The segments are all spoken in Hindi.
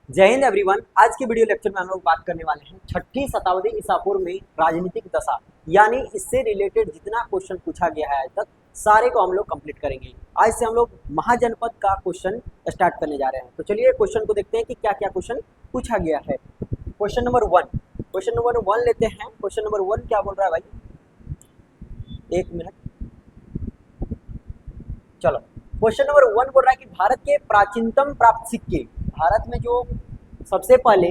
जय हिंद एवरीवन। आज की वीडियो लेक्चर में हम लोग बात करने वाले हैं छठी शताब्दी ईसा पूर्व में राजनीतिक दशा, यानी इससे रिलेटेड जितना क्वेश्चन पूछा गया है आज तक सारे को हम लोग कंप्लीट करेंगे। आज से हम लोग महाजनपद का क्वेश्चन स्टार्ट करने जा रहे हैं। तो चलिए क्वेश्चन को देखते हैं कि क्या क्या क्वेश्चन पूछा गया है। क्वेश्चन नंबर वन लेते हैं। क्वेश्चन नंबर वन क्या बोल रहा है भाई, एक मिनट, चलो। क्वेश्चन नंबर वन बोल रहा है कि भारत के प्राचीनतम प्राप्त सिक्के, भारत में जो सबसे पहले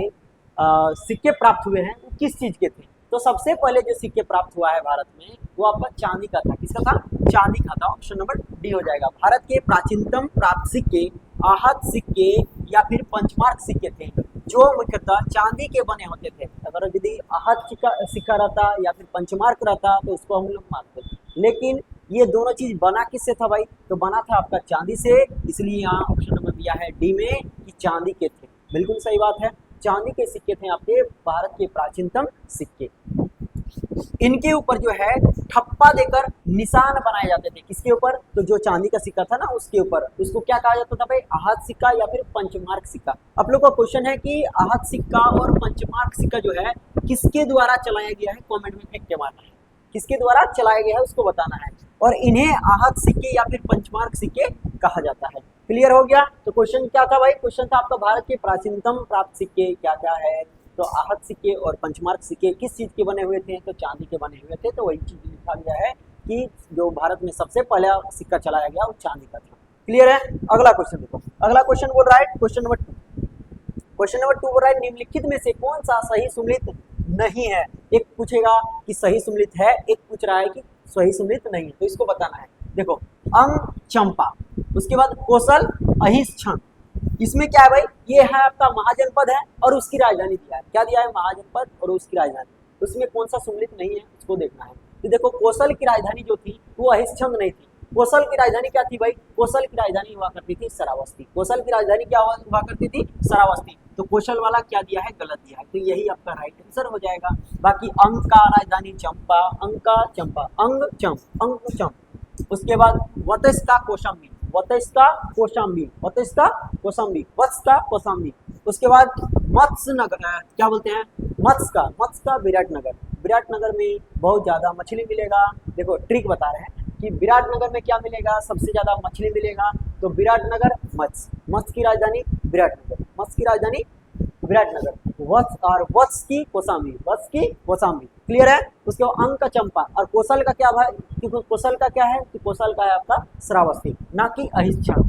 सिक्के प्राप्त हुए हैं वो किस चीज के थे। तो सबसे पहले जो सिक्के प्राप्त हुआ है भारत में वो आपका चांदी का था। किसका था? चांदी का था। ऑप्शन नंबर डी हो जाएगा। भारत के प्राचीनतम प्राप्त सिक्के आहत सिक्के या फिर पंचमार्क सिक्के थे, जो मुख्यतः चांदी के बने होते थे। अगर यदि आहत सिक्का रहता या फिर पंचमार्क रहता तो उसको हम लोग मानते, लेकिन ये दोनों चीज बना किससे था भाई? तो बना था आपका चांदी से, इसलिए यहाँ ऑप्शन नंबर दिया है डी में कि चांदी के थे। बिल्कुल सही बात है, चांदी के सिक्के थे आपके भारत के प्राचीनतम सिक्के। इनके ऊपर जो है ठप्पा देकर निशान बनाए जाते थे। किसके ऊपर? तो जो चांदी का सिक्का था ना उसके ऊपर। उसको क्या कहा जाता था भाई? आहत सिक्का या फिर पंचमार्क सिक्का। आप लोग का क्वेश्चन है कि आहत सिक्का और पंचमार्क सिक्का जो है किसके द्वारा चलाया गया है, कमेंट में फेंक के मारना है। किसके द्वारा चलाया गया है उसको बताना है, और इन्हें आहत सिक्के या फिर पंचमार्क सिक्के कहा जाता है। क्लियर हो गया? तो क्वेश्चन क्या था भाई? क्वेश्चन था आपका भारत के प्राचीनतम प्राप्त सिक्के क्या क्या है। तो आहत सिक्के और पंचमार्क सिक्के किस चीज के बने हुए थे? तो चांदी के बने हुए थे। तो वही चीज लिखा गया है कि जो भारत में सबसे पहला सिक्का चलाया गया वो चांदी का था। क्लियर है? अगला क्वेश्चन देखो। अगला क्वेश्चन बोल रहा है question number two. Question number two बोल रहा है निम्नलिखित में से कौन सा सही सुमेलित नहीं है। एक पूछेगा कि सही सुमेलित है, एक पूछ रहा है कि सही सुमेलित नहीं है। तो इसको बताना है। देखो, अंग चंपा, उसके बाद कौशल अहिस क्षण। इसमें क्या है भाई? ये है आपका महाजनपद है और उसकी राजधानी दिया है। क्या दिया है? महाजनपद और उसकी राजधानी। उसमें कौन सा सुमेलित नहीं है उसको देखना है। तो देखो, कौशल की राजधानी जो थी वो अहिष्छंद नहीं थी। कौशल की राजधानी क्या थी भाई? कौशल की राजधानी हुआ करती थी श्रावस्ती। कौशल की राजधानी क्या हुआ करती थी? श्रावस्ती। तो कौशल वाला क्या दिया है? गलत दिया है। तो यही आपका राइट आंसर हो जाएगा। बाकी अंग का राजधानी चंपा, अंग का चंपा, अंग चंप। उसके बाद वत्स का कौशाम्बी, वत्स का कौशाम्बी, वत्स का कौशाम्बी, वत्स का कौशाम्बी। उसके बाद मत्स्य नगर, क्या बोलते हैं? मत्स्य का विराटनगर। विराटनगर में बहुत ज्यादा मछली मिलेगा। देखो ट्रिक बता रहे हैं कि विराटनगर में क्या मिलेगा? सबसे ज्यादा मछली मिलेगा। तो विराटनगर मत्स्य की राजधानी विराटनगर, मत्स्य की राजधानी विराटनगर। वत्स और वत्स की कौशाम्बी। क्लियर है? उसके बाद अंक का चंपा और कौशल का क्या भाई? क्योंकि कौशल का क्या है? कि कौशल का है आपका श्रावस्ती, ना कि अहिष्छण।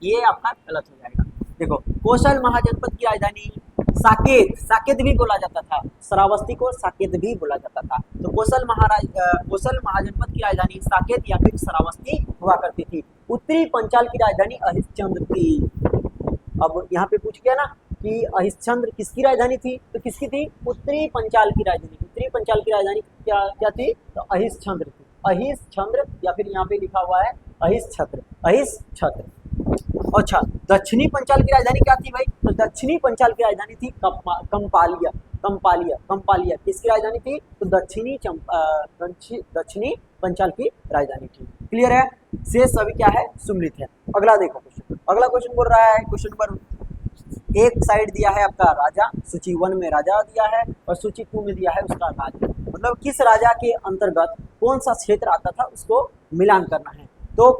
ये आपका गलत हो जाएगा। देखो, कौशल महाजनपद की राजधानी साकेत भी बोला जाता था। श्रावस्ती को साकेत भी बोला जाता था। तो कौशल महाजनपद की राजधानी साकेत या फिर श्रावस्ती हुआ करती थी। उत्तरी पंचाल की राजधानी अहिष्चंद्र थी। अब यहाँ पे पूछ गया ना कि अहिष्चंद्र किसकी राजधानी थी? तो किसकी थी? उत्तरी पंचाल की राजधानी। उत्तरी पंचाल की राजधानी क्या थी? तो अहिष्चंद्र थी। अहिष्चंद्र या फिर यहाँ पे लिखा हुआ है अहिष्छत्र। अच्छा, दक्षिणी पंचाल की राजधानी क्या थी भाई? तो दक्षिणी पंचाल की राजधानी थी कंपालिया। किसकी राजधानी थी? तो दक्षिणी पंचाल की राजधानी थी। क्लियर है? से सभी क्या है? सुमिलित है। अगला देखो क्वेश्चन। अगला क्वेश्चन बोल रहा है क्वेश्चन नंबर, एक साइड दिया है आपका राजा, सूची 1 में राजा दिया है और सूची 2 में दिया है उसका राज्य। मतलब किस राजा के अंतर्गत कौन सा क्षेत्र आता था उसको मिलान करना है। तो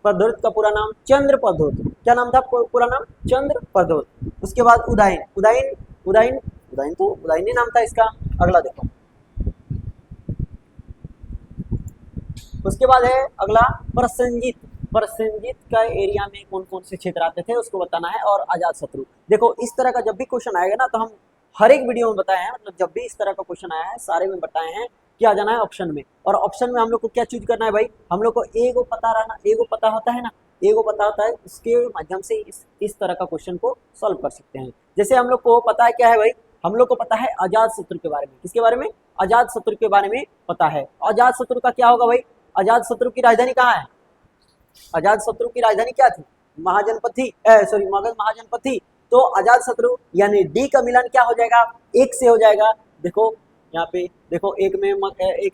प्रद्योत का पूरा नाम चंद्र प्रद्योत। क्या नाम था पूरा नाम? चंद्र प्रद्योत। उसके बाद उदयन नाम था इसका। अगला देखो, उसके बाद है अगला प्रसेनजीत का एरिया में कौन कौन से क्षेत्र आते थे उसको बताना है, और अजात शत्रु। देखो, इस तरह का जब भी क्वेश्चन आएगा ना तो हम हर एक वीडियो में बताए हैं, मतलब जब भी इस तरह का क्वेश्चन आया है सारे में बताए हैं क्या जाना है ऑप्शन में। और ऑप्शन में हम लोग को क्या चूज करना है भाई? हम लोग को एगो पता होता है ना, एगो पता होता है, उसके माध्यम से इस तरह का क्वेश्चन को सॉल्व कर सकते हैं। जैसे हम लोग को पता है क्या है भाई? हम लोग को पता है अजात शत्रु के बारे में। किसके बारे में? अजात शत्रु के बारे में पता है। अजात शत्रु का क्या होगा भाई? अजात शत्रु की राजधानी कहाँ है? अजात शत्रु की राजधानी क्या थी? महाजनपद थी, मगध महाजनपद थी। तो अजात शत्रु यानी डी का मिलान क्या हो जाएगा? एक से हो जाएगा। देखो यहाँ पे देखो, एक में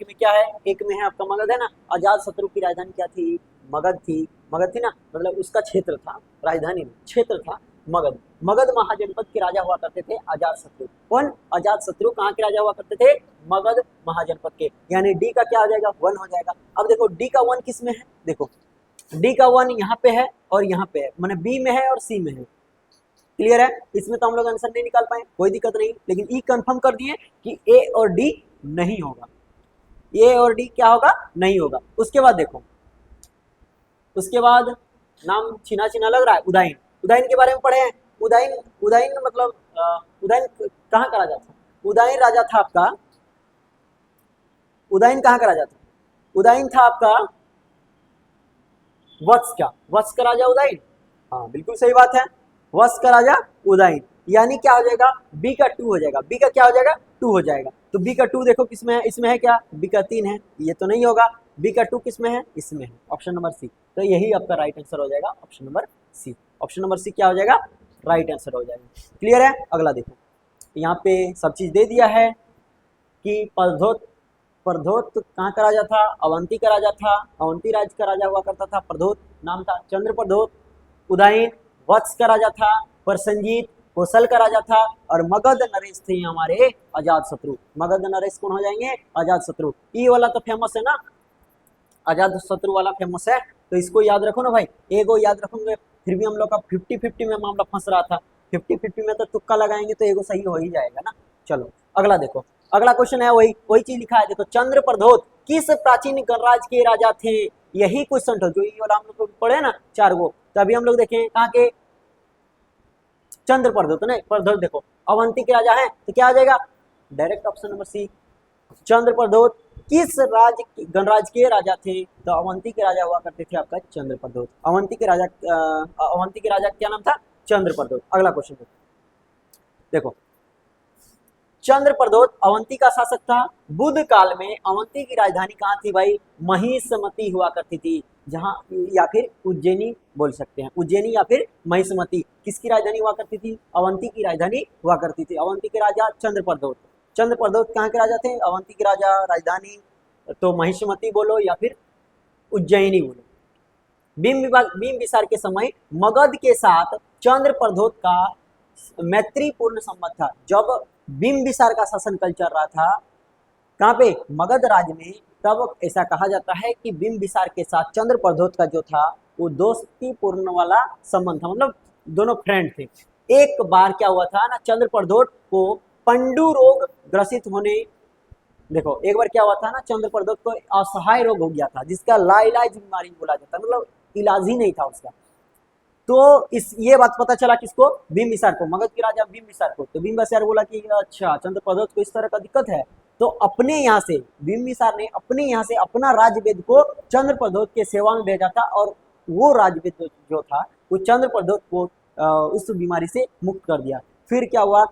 क्या है? एक में है आपका मगध है ना। अजात शत्रु की राजधानी क्या थी? मगध थी ना, मतलब उसका क्षेत्र था, राजधानी क्षेत्र था। मगध। मगध महाजनपद के राजा हुआ करते थे अजातशत्रु। कौन? अजातशत्रु कहाँ के राजा हुआ करते थे? मगध महाजनपद के। यानी डी का क्या हो जाएगा? 1 हो जाएगा। अब देखो डी का 1 किस में है? देखो डी का 1 यहाँ पे है और यहाँ पे है, माने बी में है और सी में है। क्लियर है? इसमें तो हम लोग आंसर नहीं निकाल पाए, कोई दिक्कत नहीं, लेकिन ई कंफर्म कर दिए कि ए और डी नहीं होगा। ए और डी क्या होगा? नहीं होगा। उसके बाद देखो, उसके बाद नाम छीना छीना लग रहा है, उदयन। उदयन के बारे में पढ़े हैं। उदयन, उदयन मतलब उदयन कहाँ का राजा था? उदयन राजा था आपका, उदयन कहाँ का राजा था? उदयन था आपका वत्स का। वत्स का राजा उदयन। हाँ बिल्कुल सही बात है, वत्स का राजा उदयन। यानी क्या हो जाएगा? बी का 2 हो जाएगा। बी का क्या हो जाएगा? 2 हो जाएगा। तो बी का 2 देखो किसमें है? इसमें है क्या? बी का 3 है, ये तो नहीं होगा। बी का 2 किसमें है? इसमें है, ऑप्शन नंबर सी। तो यही आपका राइट आंसर हो जाएगा, option number C. Option number C क्या हो जाएगा? राइट आंसर हो जाएगा। क्लियर है? अगला देखो, यहाँ पे सब चीज दे दिया है कि प्रधोत, प्रधोत कहाँ का राजा था? अवंती का राजा था। अवंती राज्य का राजा हुआ करता था, प्रधोत नाम था। चंद्र प्रधोत। उदयन वत्स का राजा था। प्रसंजीत कौशल का राजा था। और मगध नरेश थे हमारे अजातशत्रु। मगध नरेश कौन हो जाएंगे? अजातशत्रु। ई वाला तो फेमस है ना, अजातशत्रु वाला फेमस है, तो इसको याद रखो ना भाई। एगो याद रखोगे, फिर भी हम लोग का 50-50 में मामला फंस रहा था। 50-50 में तो तुक्का लगाएंगे तो एगो सही हो ही जाएगा ना। चलो अगला देखो, अगला क्वेश्चन है, वही वही चीज लिखा है। देखो, चंद्र प्रधोत किस प्राचीन गणराज्य के राजा थे? यही क्वेश्चन था जो ये वाला हम लोग पढ़े ना 4 गो। तभी हम लोग देखें कहाँ के? चंद्र प्रधोत नहीं, प्रधोत देखो अवंती के राजा हैं, तो क्या आ जाएगा? Direct option number C. Chandra Pradyot किस राज्य गणराज्य के राजा थे? तो अवंती के राजा हुआ करते थे आपका चंद्र प्रधोत। अवंती के राजा, अवंती के राजा क्या नाम था? चंद्र प्रधोत। अगला क्वेश्चन देखो, चंद्र प्रधोत अवंती का शासक था। बुद्ध काल में अवंती की राजधानी कहाँ थी भाई? महिष्मती हुआ करती थी, जहां, या फिर उज्जैनी बोल सकते हैं, उज्जैनी या फिर महिष्मती। किसकी राजधानी हुआ करती थी? अवंती की राजधानी हुआ करती थी। अवंती के राजा चंद्र प्रधोत। चंद्र प्रधोत कहाँ के राजा थे? अवंती के राजा। राजधानी तो महिष्मती बोलो या फिर उज्जैनी बोलो। बिंबिसार के समय मगध के साथ चंद्र प्रधोत का मैत्रीपूर्ण संबंध था। जब बिंबिसार का शासनकाल चल रहा था, कहाँ पे? मगध राज्य में, तब ऐसा कहा जाता है कि बिंबिसार के साथ चंद्र प्रधोत का जो था वो दोस्तीपूर्ण वाला संबंध था, मतलब दोनों फ्रेंड थे। एक बार क्या हुआ था ना, चंद्र प्रधोत को पंडु रोग ग्रसित होने, देखो एक बार क्या हुआ था ना, चंद्र प्रधोत को असहाय रोग हो गया था, जिसका लाइलाज बीमारी बोला जाता है, मतलब इलाज ही नहीं था उसका। तो इस ये बात पता चला किसको? बिंबिसार को, मगध के राजा बिंबिसार को। तो बिंबिसार बोला कि अच्छा चंद्र प्रधोत को इस तरह का दिक्कत है, तो अपने यहाँ से बिंबिसार ने अपने यहाँ से अपना राजवेद को चंद्र प्रधोत के सेवा में भेजा था, और वो राजवेद जो था वो चंद्र प्रधोत को उस बीमारी से मुक्त कर दिया। फिर क्या हुआ?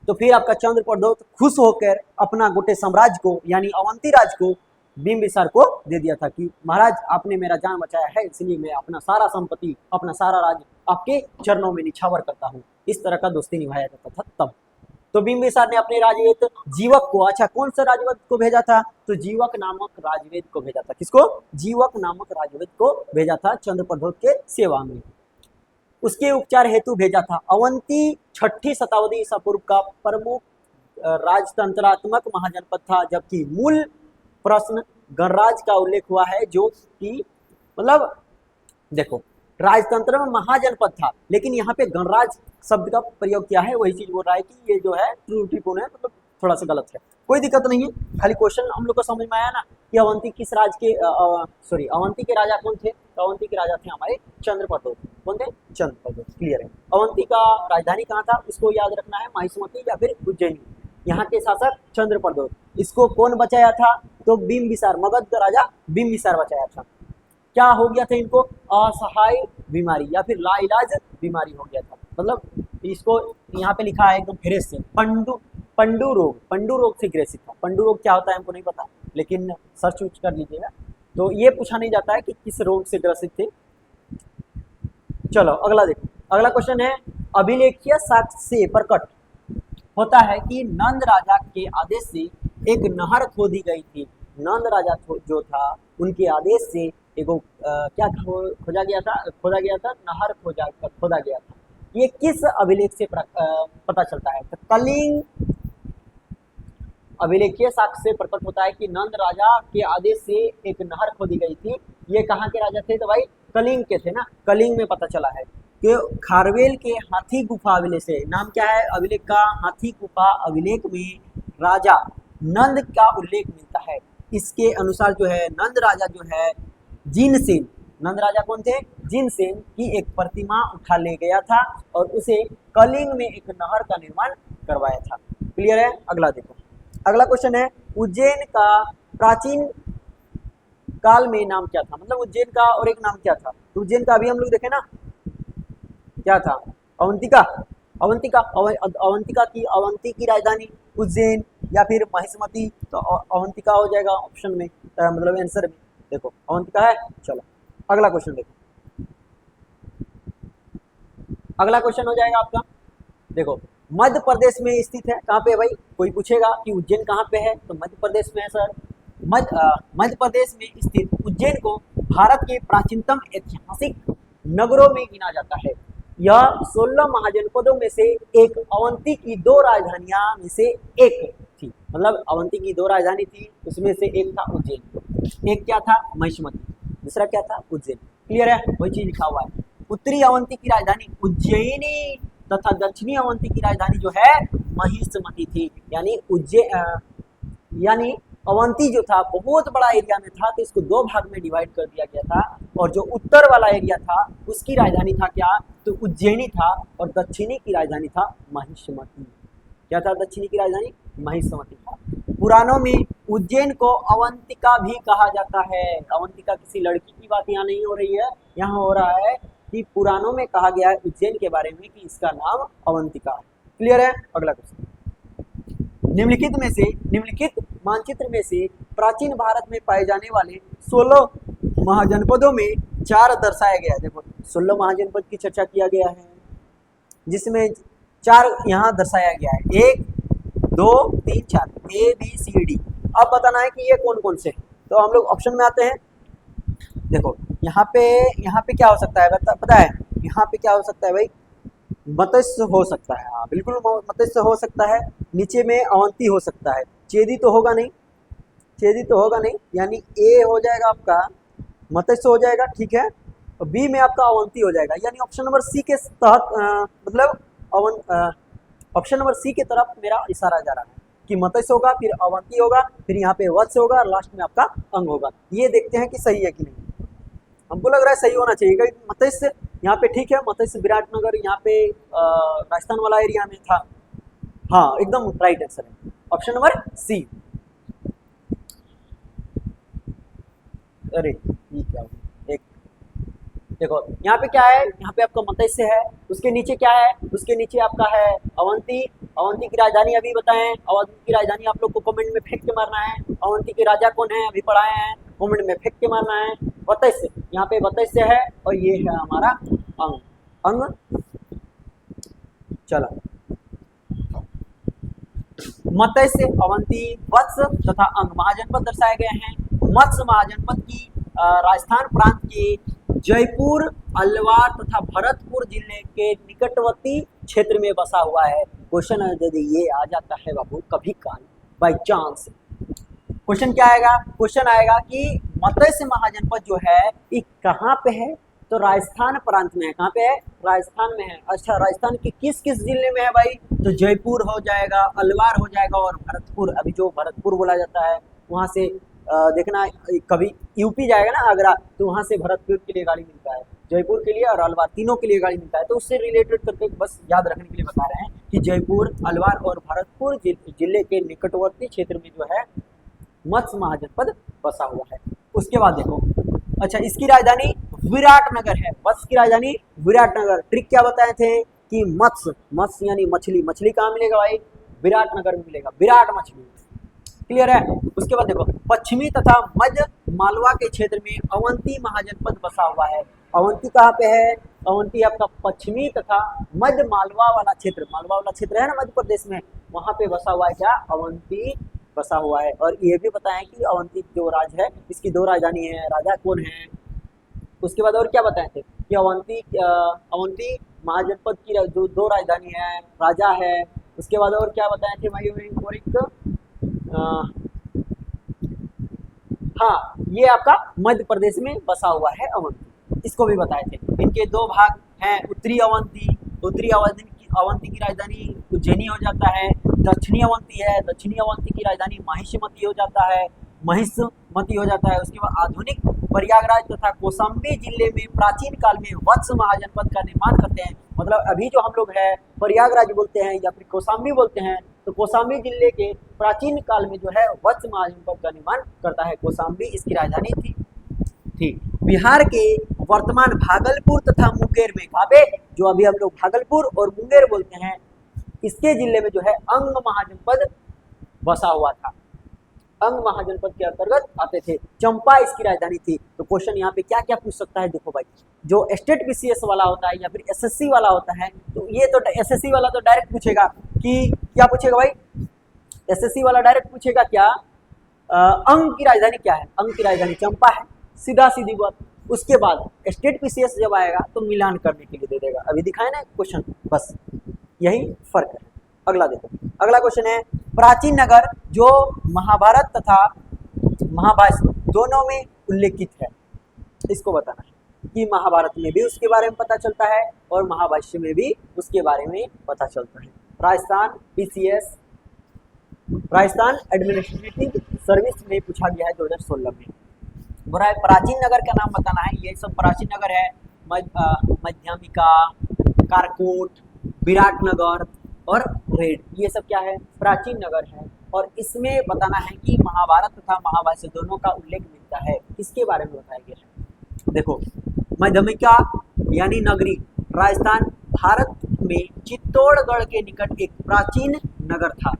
तो फिर आपका चंद्र प्रधोत खुश होकर अपना गोटे साम्राज्य को, यानी अवंती राज को बिंबिसार को दे दिया था कि महाराज आपने मेरा जान बचाया है, इसलिए मैं अपना सारा संपत्ति, अपना सारा राज्य आपके चरणों में निछावर करता हूँ। इस तरह का दोस्ती निभाया जाता था तब। तो बिंबिसार ने अपने राजवेद जीवक को, अच्छा कौन सा राजवेद को भेजा था? तो जीवक नामक राजवेद को भेजा था। किसको? जीवक नामक राजवेद को भेजा था चंद्र प्रधोत के सेवा में, उसके उपचार हेतु भेजा था। अवंती 6ठी शताब्दी ईसा पूर्व का प्रमुख राजतंत्रात्मक महाजनपद था, जबकि मूल प्रश्न गणराज्य का उल्लेख हुआ है, जो कि मतलब देखो राजतंत्र में महाजनपद था, लेकिन यहाँ पे गणराज्य शब्द का प्रयोग किया है। वही चीज बोल रहा है कि ये जो है त्रुटिपूर्ण है, मतलब थोड़ा सा गलत है। कोई दिक्कत नहीं है, खाली क्वेश्चन हम लोग को समझ में आया ना कि अवंती किस राज के, सॉरी अवंती के राजा कौन थे? तो अवंती के राजा थे हमारे चंद्र प्रधोत। कौन थे? चंद्र प्रधोत। क्लियर है? अवंती का राजधानी कहाँ था? उसको याद रखना है, महिष्मती या फिर उज्जैनी। यहाँ के शासक चंद्र प्रधोत। इसको कौन बचाया था? तो बिंबिसार, मगध का राजा बिंबिसार बचाया था। क्या हो गया था इनको? असहाय बीमारी या फिर लाइलाज बीमारी हो गया था। मतलब इसको यहाँ पे लिखा है एकदम फ्रेश से, पंडु रोग, पंडु रोग से ग्रसित था। पंडु रोग क्या होता है हमको नहीं पता, लेकिन सर्च उच कर लीजिएगा। तो ये पूछा नहीं जाता है कि किस रोग से ग्रसित थे। चलो अगला देखो, अगला क्वेश्चन है, अभिलेखीय साक्ष्य से प्रकट होता है कि नंद राजा के आदेश से एक नहर खोदी गई थी। नंद राजा जो था उनके आदेश से एगो क्या खोदा गया था? नहर खोदा गया था। ये किस अभिलेख से पता चलता है? तो कलिंग अभिलेखीय साक्ष्य से प्रकट होता है कि नंद राजा के आदेश से एक नहर खोदी गई थी। ये कहाँ के राजा थे? तो भाई कलिंग के थे ना। कलिंग में पता चला है कि खारवेल के हाथी गुफा अभिलेख से, नाम क्या है अभिलेख का? हाथी गुफा अभिलेख में राजा नंद का उल्लेख मिलता है। इसके अनुसार जो है नंद राजा जो है जिनसेन, नंद राजा कौन थे? जिनसेन की एक प्रतिमा उठा ले गया था और उसे कलिंग में एक नहर का निर्माण करवाया था। क्लियर है? अगला देखो, अगला क्वेश्चन है उज्जैन का प्राचीन काल में नाम क्या था? मतलब उज्जैन का और एक नाम क्या था? तो उज्जैन का अभी हम लोग देखे ना, क्या था? अवंतिका। अवंतिका अवंती की राजधानी उज्जैन या फिर महिष्मती। तो अवंतिका हो जाएगा ऑप्शन में, मतलब आंसर में। देखो अवंतिका है। चलो अगला क्वेश्चन देखो, अगला क्वेश्चन हो जाएगा आपका, देखो मध्य प्रदेश में स्थित है। कहाँ पे है भाई? कोई पूछेगा कि उज्जैन कहाँ पे है, तो मध्य प्रदेश में है सर। मध्य प्रदेश में स्थित उज्जैन को भारत के प्राचीनतम ऐतिहासिक नगरों में गिना जाता है। यह 16 महाजनपदों में से एक, अवंती की 2 राजधानियां में से एक थी। मतलब अवंती की 2 राजधानी थी, उसमें से एक था उज्जैन। एक क्या था? महिष्मती, दूसरा क्या था? उज्जैन। क्लियर है? वही चीज लिखा हुआ है। उत्तरी अवंती की राजधानी उज्जैनी तथा दक्षिणी अवंती की राजधानी जो है महिष्मती थी। यानी अवंती जो था बहुत बड़ा एरिया में था, तो इसको 2 भाग में डिवाइड कर दिया गया था। और जो उत्तर वाला एरिया था उसकी राजधानी था क्या? तो उज्जैनी था। और दक्षिणी की राजधानी था महिष्मती। क्या था दक्षिणी की राजधानी? महिष्मती था। पुराणों में उज्जैन को अवंतिका भी कहा जाता है। अवंतिका किसी लड़की की बात यहाँ नहीं हो रही है, यहाँ हो रहा है कि पुराणों में कहा गया है उज्जैन के बारे में कि इसका नाम अवंतिका है। क्लियर है? अगला क्वेश्चन, निम्नलिखित मानचित्र में से प्राचीन भारत में पाए जाने वाले 16 महाजनपदों में 4 दर्शाया गया है। देखो 16 महाजनपद की चर्चा किया गया है, जिसमें 4 यहाँ दर्शाया गया है। 1 2 3 4 ABCD। अब बताना है कि ये कौन कौन से हैं। तो हम लोग ऑप्शन में आते हैं। देखो यहाँ पे क्या हो सकता है? पता है यहाँ पे क्या हो सकता है भाई? मत्स्य हो सकता है। हाँ बिल्कुल मत्स्य हो सकता है। नीचे में अवंती हो सकता है। चेदी तो होगा नहीं, चेदी तो होगा नहीं, यानी ए हो जाएगा आपका, मत्स्य हो जाएगा, ठीक है। और बी में आपका अवंती हो जाएगा, यानी ऑप्शन नंबर सी के तहत मतलब ऑप्शन नंबर सी के तरफ मेरा इशारा जा रहा है कि मत्स्य होगा, फिर अवंती होगा, फिर यहाँ पे वत्स्य होगा और लास्ट में आपका अंग होगा। ये देखते हैं कि सही है कि नहीं। हमको लग रहा है सही होना चाहिए, क्योंकि मत्स्य यहाँ पे ठीक है, मत्स्य विराटनगर यहाँ पे राजस्थान वाला एरिया में था। हाँ एकदम राइट आंसर है ऑप्शन नंबर सी। अरे ये क्या हुआ? एक देखो यहाँ पे क्या है, यहाँ पे आपका मत्स्य है, उसके नीचे क्या है? उसके नीचे आपका है अवंती। अवंती की राजधानी अभी बताएं, अवंती की राजधानी आप लोग को कमेंट में फेंक के मारना है। अवंती के राजा कौन है अभी पढ़ाए हैं, कमेंट में फेंक के मारना है। मत्स्य, यहाँ पे मत्स्य है और ये है हमारा अंग। चलो मत्स्य, अवंती, वत्स तथा अंग महाजनपद दर्शाए गए हैं। मत्स्य महाजनपद की राजस्थान प्रांत के जयपुर, अलवार तथा भरतपुर जिले के निकटवर्ती क्षेत्र में बसा हुआ है। क्वेश्चन यदि ये आ जाता है बाबू कभी काल बाई चांस, क्वेश्चन क्या आएगा? क्वेश्चन आएगा कि मत्स्य महाजनपद जो है ये कहाँ पे है? तो राजस्थान प्रांत में है। कहाँ पे है? राजस्थान में है। अच्छा राजस्थान के किस किस जिले में है भाई? तो जयपुर हो जाएगा, अलवार हो जाएगा और भरतपुर, अभी जो भरतपुर बोला जाता है वहाँ से देखना, कभी यूपी जाएगा ना आगरा, तो वहाँ से भरतपुर के लिए गाड़ी मिलता है, जयपुर के लिए और अलवार तीनों के लिए गाड़ी मिलता है। तो उससे रिलेटेड करके बस याद रखने के लिए बता रहे हैं कि जयपुर, अलवार और भरतपुर जिले के निकटवर्ती क्षेत्र में जो है मत्स्य महाजनपद बसा हुआ है। उसके बाद देखो, अच्छा इसकी राजधानी विराटनगर है। मत्स्य की राजधानी विराटनगर। ट्रिक क्या बताए थे कि मत्स्य यानी मछली, मछली कहाँ मिलेगा भाई? विराटनगर में मिलेगा, विराट मछली। क्लियर है? उसके बाद देखो पश्चिमी तथा मध्य मालवा के क्षेत्र में अवंती महाजनपद बसा हुआ है। अवंती कहाँ पे है? अवंती आपका पश्चिमी तथा मध्य मालवा वाला क्षेत्र है ना मध्य प्रदेश में, वहां पे बसा हुआ है क्या? अवंती बसा हुआ है। और ये भी बताएं कि अवंती जो राज्य है इसकी 2 राजधानी है, राजा कौन है। उसके बाद और क्या बताए थे कि अवंती महाजनपद की जो दो राजधानी है, राजा है, उसके बाद और क्या बताए थे भाई, और एक हाँ, ये आपका मध्य प्रदेश में बसा हुआ है अवंती, इसको भी बताए थे। इनके दो भाग हैं, उत्तरी अवंती, अवंती की राजधानी उज्जैनी हो जाता है, दक्षिणी अवंती है, दक्षिणी अवंती की राजधानी महिषमती हो जाता है, महिषमती हो जाता है। उसके बाद आधुनिक प्रयागराज तथा कौशाम्बी जिले में प्राचीन काल में वत्स महाजनपद का निर्माण करते हैं। मतलब अभी जो हम लोग है प्रयागराज बोलते हैं या फिर कौशाम्बी बोलते हैं, तो कौशाम्बी जिले के प्राचीन काल में जो है वत्स महाजनपद का निर्माण करता है। कौशाम्बी इसकी राजधानी थी। ठीक, बिहार के वर्तमान भागलपुर तथा मुंगेर में, कहाँ पे, जो अभी हम लोग भागलपुर और मुंगेर बोलते हैं, इसके जिले में जो है अंग महाजनपद बसा हुआ था। अंग महाजनपद के अंतर्गत आते थे। चंपा इसकी राजधानी थी। तो क्वेश्चन यहाँ पे क्या क्या पूछ सकता है, देखो भाई, जो स्टेट बीसीएस वाला होता है या फिर एसएससी वाला होता है, तो ये तो एसएससी वाला तो डायरेक्ट पूछेगा कि क्या पूछेगा भाई, एसएससी वाला डायरेक्ट पूछेगा क्या, अंग की राजधानी क्या है, अंग की राजधानी चंपा है, सीधा सीधी बात। उसके बाद स्टेट बीसीएस जब आएगा तो मिलान करने के लिए दे देगा। अभी दिखाए ना क्वेश्चन, बस यही फर्क है। अगला देखो, अगला क्वेश्चन है, प्राचीन नगर जो महाभारत तथा महाभाष्य दोनों में उल्लेखित है, इसको बताना है कि महाभारत में भी उसके बारे में पता चलता है और महाभाष्य में भी उसके बारे में पता चलता है। Rajasthan BCS, Rajasthan administrative service में पूछा गया है 2016 में। बोला है प्राचीन नगर का नाम बताना है। ये सब प्राचीन नगर है, मध्यमिका, कारकोट, विराटनगर और रेड, ये सब क्या है, प्राचीन नगर है। और इसमें बताना है कि महाभारत तथा महाभाष्य दोनों का उल्लेख मिलता है। किसके बारे में बताया गया है, देखो, मध्यमिका यानी नगरी, राजस्थान भारत में चित्तौड़गढ़ के निकट एक प्राचीन नगर था।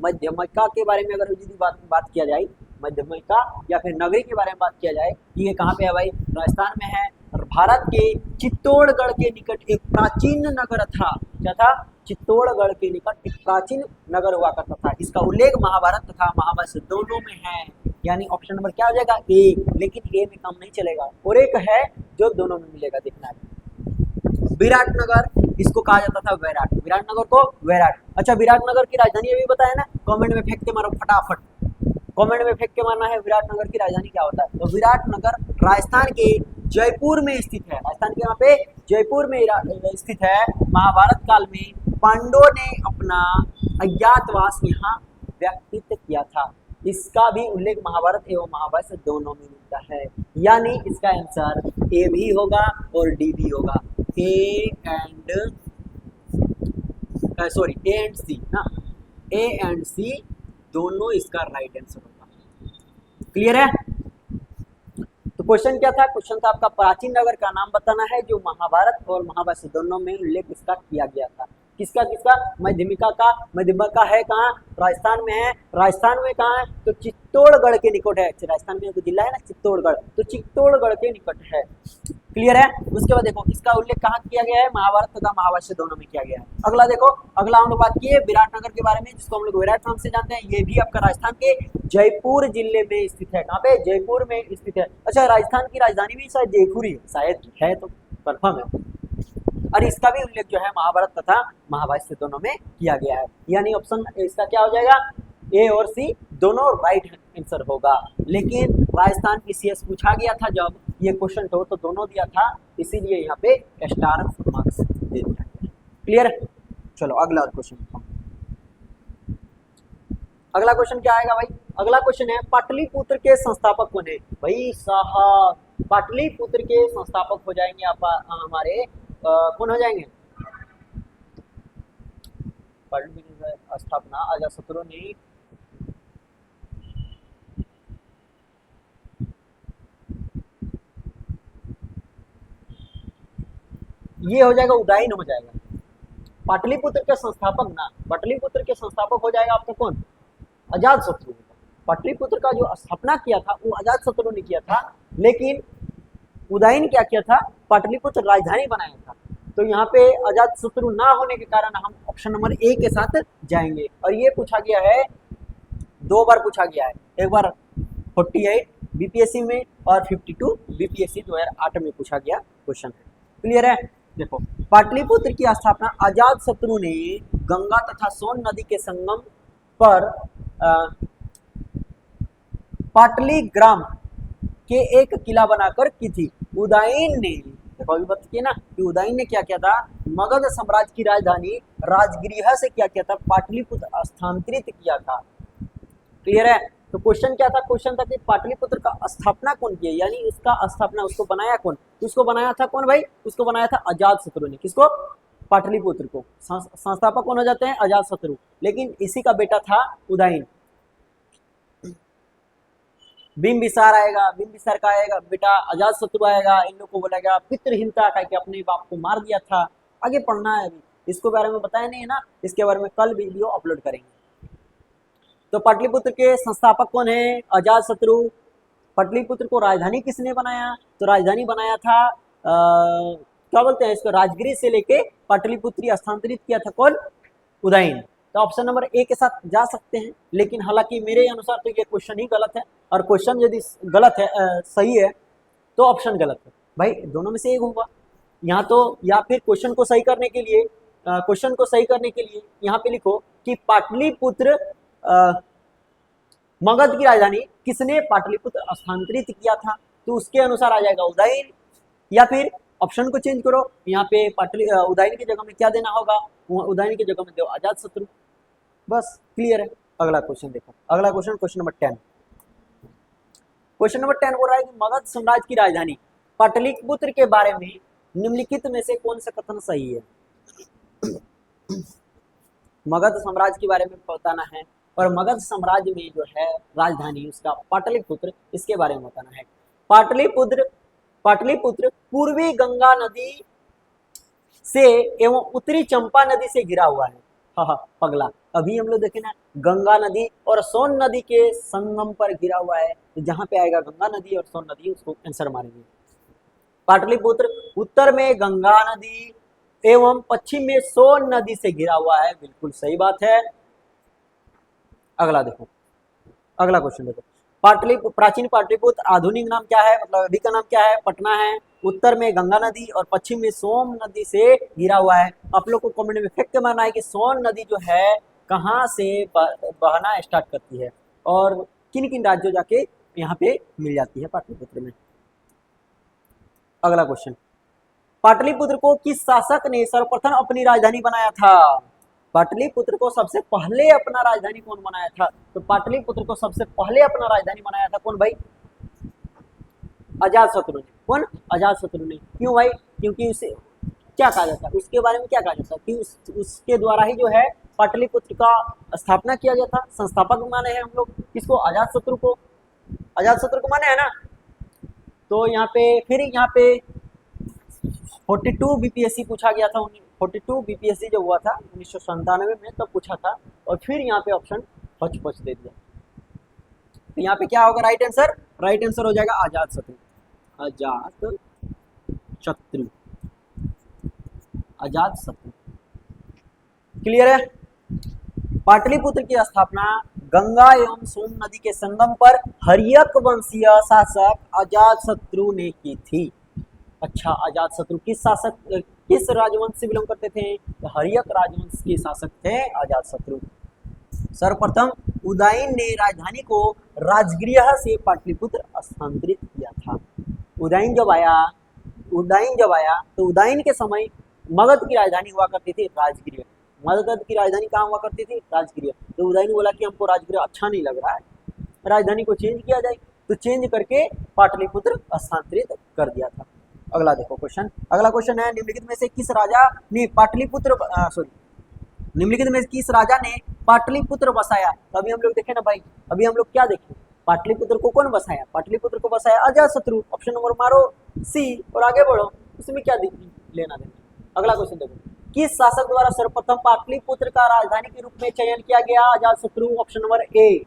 मध्यमिका के बारे में अगर यदि बात किया जाए, मध्यमिका या फिर नगरी के बारे में बात किया जाए, ये कहाँ पे है भाई, राजस्थान में है। भारत के चित्तौड़गढ़ के निकट एक प्राचीन नगर था। क्या था, चित्तौड़गढ़ के निकट एक प्राचीन नगर हुआ करता था। इसका उल्लेख महाभारत तथा महाभाष्य दोनों में है। यानी ऑप्शन नंबर क्या हो जाएगा, ए। लेकिन ए में काम नहीं चलेगा, और एक है जो दोनों में मिलेगा, देखना है। विराटनगर, इसको कहा जाता था वैराट, विराटनगर को वैराट। अच्छा, विराटनगर की राजधानी अभी बताया ना, कमेंट में फेंक के मारो फटाफट, कमेंट में फेंक के मारना है विराटनगर की राजधानी क्या होता है। तो विराटनगर राजस्थान के जयपुर में स्थित है। राजस्थान के यहाँ पे जयपुर में स्थित है। महाभारत काल में पांडवों ने अपना अज्ञातवास यहाँ व्यतीत किया था। इसका भी उल्लेख महाभारत एवं महाभाष्य दोनों में मिलता है। यानी इसका आंसर ए भी होगा और डी भी होगा। ए एंड सी ना, ए एंड सी दोनों इसका राइट आंसर होगा। क्लियर है। तो क्वेश्चन क्या था, क्वेश्चन था आपका प्राचीन नगर का नाम बताना है जो महाभारत और महाभाष्य दोनों में उल्लेख इसका किया गया था। किसका किसका, मध्यमिका का। मध्यमिका है कहाँ, राजस्थान में है। राजस्थान में कहाँ है, तो चित्तौड़गढ़ के निकट है। राजस्थान में एक जिला है ना चित्तौड़गढ़, तो चित्तौड़गढ़ के निकट है। क्लियर है। उसके बाद देखो इसका उल्लेख कहाँ किया गया है, महाभारत तथा महाभाष्य दोनों में किया गया है। अगला देखो, अगला हम लोग बात किए विराटनगर के बारे में, जिसको हम लोग विराट नाम से जानते हैं। ये भी आपका राजस्थान के जयपुर जिले में स्थित है। कहाँ पे, जयपुर में स्थित है। अच्छा, राजस्थान की राजधानी भी शायद जयपुर ही है, शायद है, तो कंफर्म है। और इसका भी उल्लेख जो है महाभारत तथा महाभाष्य दोनों में किया गया है। यानी ऑप्शन इसका क्या हो जाएगा, ए और सी दोनों राइट आंसर होगा। लेकिन राजस्थान बीसीएस पूछा गया था जब ये क्वेश्चन तो दोनों दिया था, इसीलिए यहाँ पे स्टार मार्क्स दे दिया गया। क्लियर है। चलो अगला क्वेश्चन, अगला क्वेश्चन क्या आएगा भाई, अगला क्वेश्चन है पाटलिपुत्र के संस्थापक कौन है। भाई साहब, पाटलिपुत्र के संस्थापक हो जाएंगे आप हमारे कौन हो जाएंगे, पाटलिपुत्र स्थापना अजातशत्रु ने ये हो जाएगा, उदयन हो जाएगा। पाटलिपुत्र के संस्थापक ना, पाटलिपुत्र के संस्थापक हो जाएगा आपका कौन, अजातशत्रु। पाटलिपुत्र का जो स्थापना किया था वो अजातशत्रु ने किया था, लेकिन उदयन क्या किया था, पाटलिपुत्र राजधानी बनाया था। तो यहाँ पे अजातशत्रु ना होने के कारण हम ऑप्शन नंबर ए के साथ जाएंगे। और ये पूछा गया है, 2 बार पूछा गया है, एक बार 48 बीपीएससी में और 52 बीपीएससी 2008 में पूछा गया क्वेश्चन है। क्लियर है। देखो पाटलिपुत्र की स्थापना अजातशत्रु ने गंगा तथा सोन नदी के संगम पर पाटलिग्राम के एक किला बनाकर की थी। उदयन ने, देखो अभी बता ना कि उदयन ने क्या किया था, मगध साम्राज्य की राजधानी राजगृह से क्या किया था, पाटलिपुत्र स्थानांतरित किया था। क्लियर है? तो क्वेश्चन क्या था, क्वेश्चन था कि पाटलिपुत्र का स्थापना कौन किया, यानी इसका स्थापना उसको बनाया कौन, उसको बनाया था कौन भाई, उसको बनाया था अजातशत्रु ने। किसको? पाटलिपुत्र को। संस्थापक कौन हो जाते हैं? अजातशत्रु। लेकिन इसी का बेटा था उदयन। बिंबिसार आएगा, बिंबिसार का आएगा बेटा अजातशत्रु आएगा। इन लोग को बोला गया पितृहीनता का, कि अपने बाप को मार दिया था। आगे पढ़ना है, अभी इसको बारे में बताया नहीं है ना, इसके बारे में कल वीडियो अपलोड करेंगे। तो पाटलिपुत्र के संस्थापक कौन है? अजातशत्रु। पाटलिपुत्र को राजधानी किसने बनाया? तो राजधानी बनाया था क्या बोलते हैं इसको, राजगृह से लेके पाटलिपुत्र स्थानांतरित किया था कौन? उदयन। तो ऑप्शन नंबर ए के साथ जा सकते हैं, लेकिन हालांकि मेरे अनुसार तो ये क्वेश्चन ही गलत है, और क्वेश्चन यदि गलत है सही है तो ऑप्शन गलत है भाई, दोनों में से एक होगा। यहाँ तो या फिर क्वेश्चन को सही करने के लिए यहाँ पे लिखो कि पाटलिपुत्र मगध की राजधानी किसने पाटलिपुत्र स्थानांतरित किया था, तो उसके अनुसार आ जाएगा उदयन। या फिर ऑप्शन को चेंज करो, यहाँ पे उदयन की जगह में क्या देना होगा, उदयन की जगह में दो अजातशत्रु। बस क्लियर है। अगला क्वेश्चन देखो, अगला question, question number 10। Question number 10 बोल रहा है कि मगध साम्राज्य की राजधानी पाटलिपुत्र के बारे में निम्नलिखित में से कौन सा कथन सही है? मगध साम्राज्य के बारे में बताना है, और मगध साम्राज्य में जो है राजधानी उसका पाटलिपुत्र, इसके बारे में बताना है। पाटलिपुत्र पूर्वी गंगा नदी से एवं उत्तरी चंपा नदी से घिरा हुआ है। हाँ पगला, अभी हम लोग देखे ना, गंगा नदी और सोन नदी के संगम पर घिरा हुआ है, तो जहां पे आएगा गंगा नदी और सोन नदी उसको आंसर मारेंगे। पाटलिपुत्र उत्तर में गंगा नदी एवं पश्चिम में सोन नदी से घिरा हुआ है, बिल्कुल सही बात है। अगला देखो, अगला क्वेश्चन देखो, प्राचीन पाटलिपुत्र आधुनिक नाम क्या है, मतलब अभी का नाम क्या है? पटना है। उत्तर में गंगा नदी और पश्चिम में सोन नदी से घिरा हुआ है। आप लोग को कमेंट में फैक्ट मानना है कि सोन नदी जो है कहाँ से बहना स्टार्ट करती है, और किन किन राज्यों जाके यहाँ पे मिल जाती है पाटलिपुत्र में। अगला क्वेश्चन, पाटलिपुत्र को किस शासक ने सर्वप्रथम अपनी राजधानी बनाया था? पाटलिपुत्र को सबसे पहले अपना राजधानी कौन बनाया था? तो पाटलिपुत्र को सबसे पहले अपना राजधानी बनाया था कौन भाई? अजातशत्रु ने। कौन? अजातशत्रु ने। क्यों भाई? क्योंकि उसे क्या कहा जाता है, उसके बारे में क्या कहा जाता है कि उसके द्वारा ही जो है पाटलिपुत्र का स्थापना किया गया था। संस्थापक माने हैं हम लोग किसको? अजातशत्रु को। अजातशत्रु को माने है ना। तो यहाँ पे फिर यहाँ पे 42 बीपीएससी पूछा गया था, 42 बीपीएससी जो हुआ था 1997 में, तब पूछा था, और फिर यहाँ पे ऑप्शन पच दे दिया। तो यहाँ पे क्या होगा राइट आंसर? राइट आंसर हो जाएगा अजातशत्रु। अजातशत्रु, अजातशत्रु। क्लियर है? पाटलिपुत्र की स्थापना गंगा एवं सोन नदी के संगम पर हर्यक वंशीय शासक अजातशत्रु ने की थी। अच्छा, अजातशत्रु किस राजवंश से बिलोंग करते थे? तो हर्यक राजवंश के शासक थे अजातशत्रु। सर्वप्रथम उदयन ने राजधानी को राजगृह से पाटलिपुत्र स्थानांतरित किया था। उदयन जब आया तो उदयन के समय मगध की राजधानी हुआ करती थी राजगृह। मगध की राजधानी कहाँ हुआ करती थी? राजगृह। तो उदयन ने बोला कि हमको राजगृह अच्छा नहीं लग रहा है, राजधानी को चेंज किया जाए, तो चेंज करके पाटलिपुत्र स्थानांतरित कर दिया था। अगला देखो क्वेश्चन, अगला क्वेश्चन है निम्नलिखित में से किस राजा ने पाटलिपुत्र बसाया? तो अभी हम लोग देखे ना भाई, अभी हम लोग क्या देखे? पाटलिपुत्र को कौन बसाया? पाटलिपुत्र को बसाया अजातशत्रु। ऑप्शन नंबर मारो सी और आगे बढ़ो, इसमें क्या लेना देना। अगला क्वेश्चन देखो, किस शासक द्वारा सर्वप्रथम पाटलिपुत्र का राजधानी के रूप में चयन किया गया? अजातशत्रु। Option number A.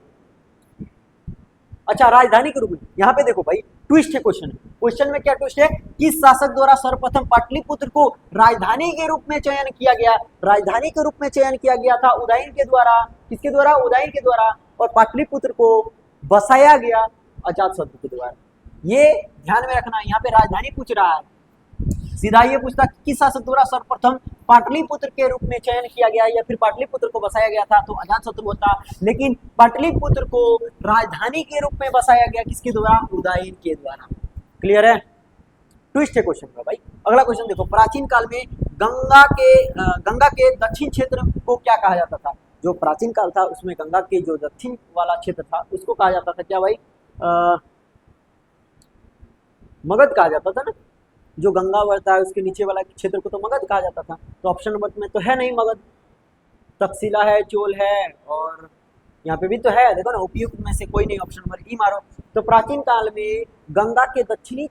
अच्छा, राजधानी के रूप में, यहाँ पे देखो भाई ट्विस्ट है क्वेश्चन में क्या ट्विस्ट है? किस शासक द्वारा सर्वप्रथम पाटलिपुत्र को राजधानी के रूप में चयन किया गया? राजधानी के रूप में चयन किया गया था उदयन के द्वारा। किसके द्वारा? उदयन के द्वारा। और पाटलिपुत्र को बसाया गया अजातशत्रु के द्वारा। ये ध्यान में रखना, यहाँ पे राजधानी पूछ रहा है, सीधा ये पूछता किस शासक द्वारा सर्वप्रथम पाटलिपुत्र के रूप में चयन किया गया या फिर पाटलिपुत्र को बसाया गया था, तो अजातशत्रु होता। लेकिन पाटलिपुत्र को राजधानी के रूप में बसाया गया किसके द्वारा? उदयन के द्वारा। क्लियर है? ट्विस्ट है क्वेश्चन का भाई। अगला क्वेश्चन देखो, प्राचीन काल में गंगा के दक्षिण क्षेत्र को क्या कहा जाता था? जो प्राचीन काल था उसमें गंगा के जो दक्षिण वाला क्षेत्र था उसको कहा जाता था क्या भाई? मगध कहा जाता था ना। जो गंगा बहता है उसके नीचे वाला क्षेत्र को तो मगध कहा जाता था। तो ऑप्शन नंबर में तो है नहीं मगध, तक्षशिला है, चोल है, और यहाँ पे भी तो है, देखो ना, उपयुक्त में से कोई नहीं, ऑप्शन नंबर ई मारो। तो प्राचीन काल में गंगा के दक्षिणी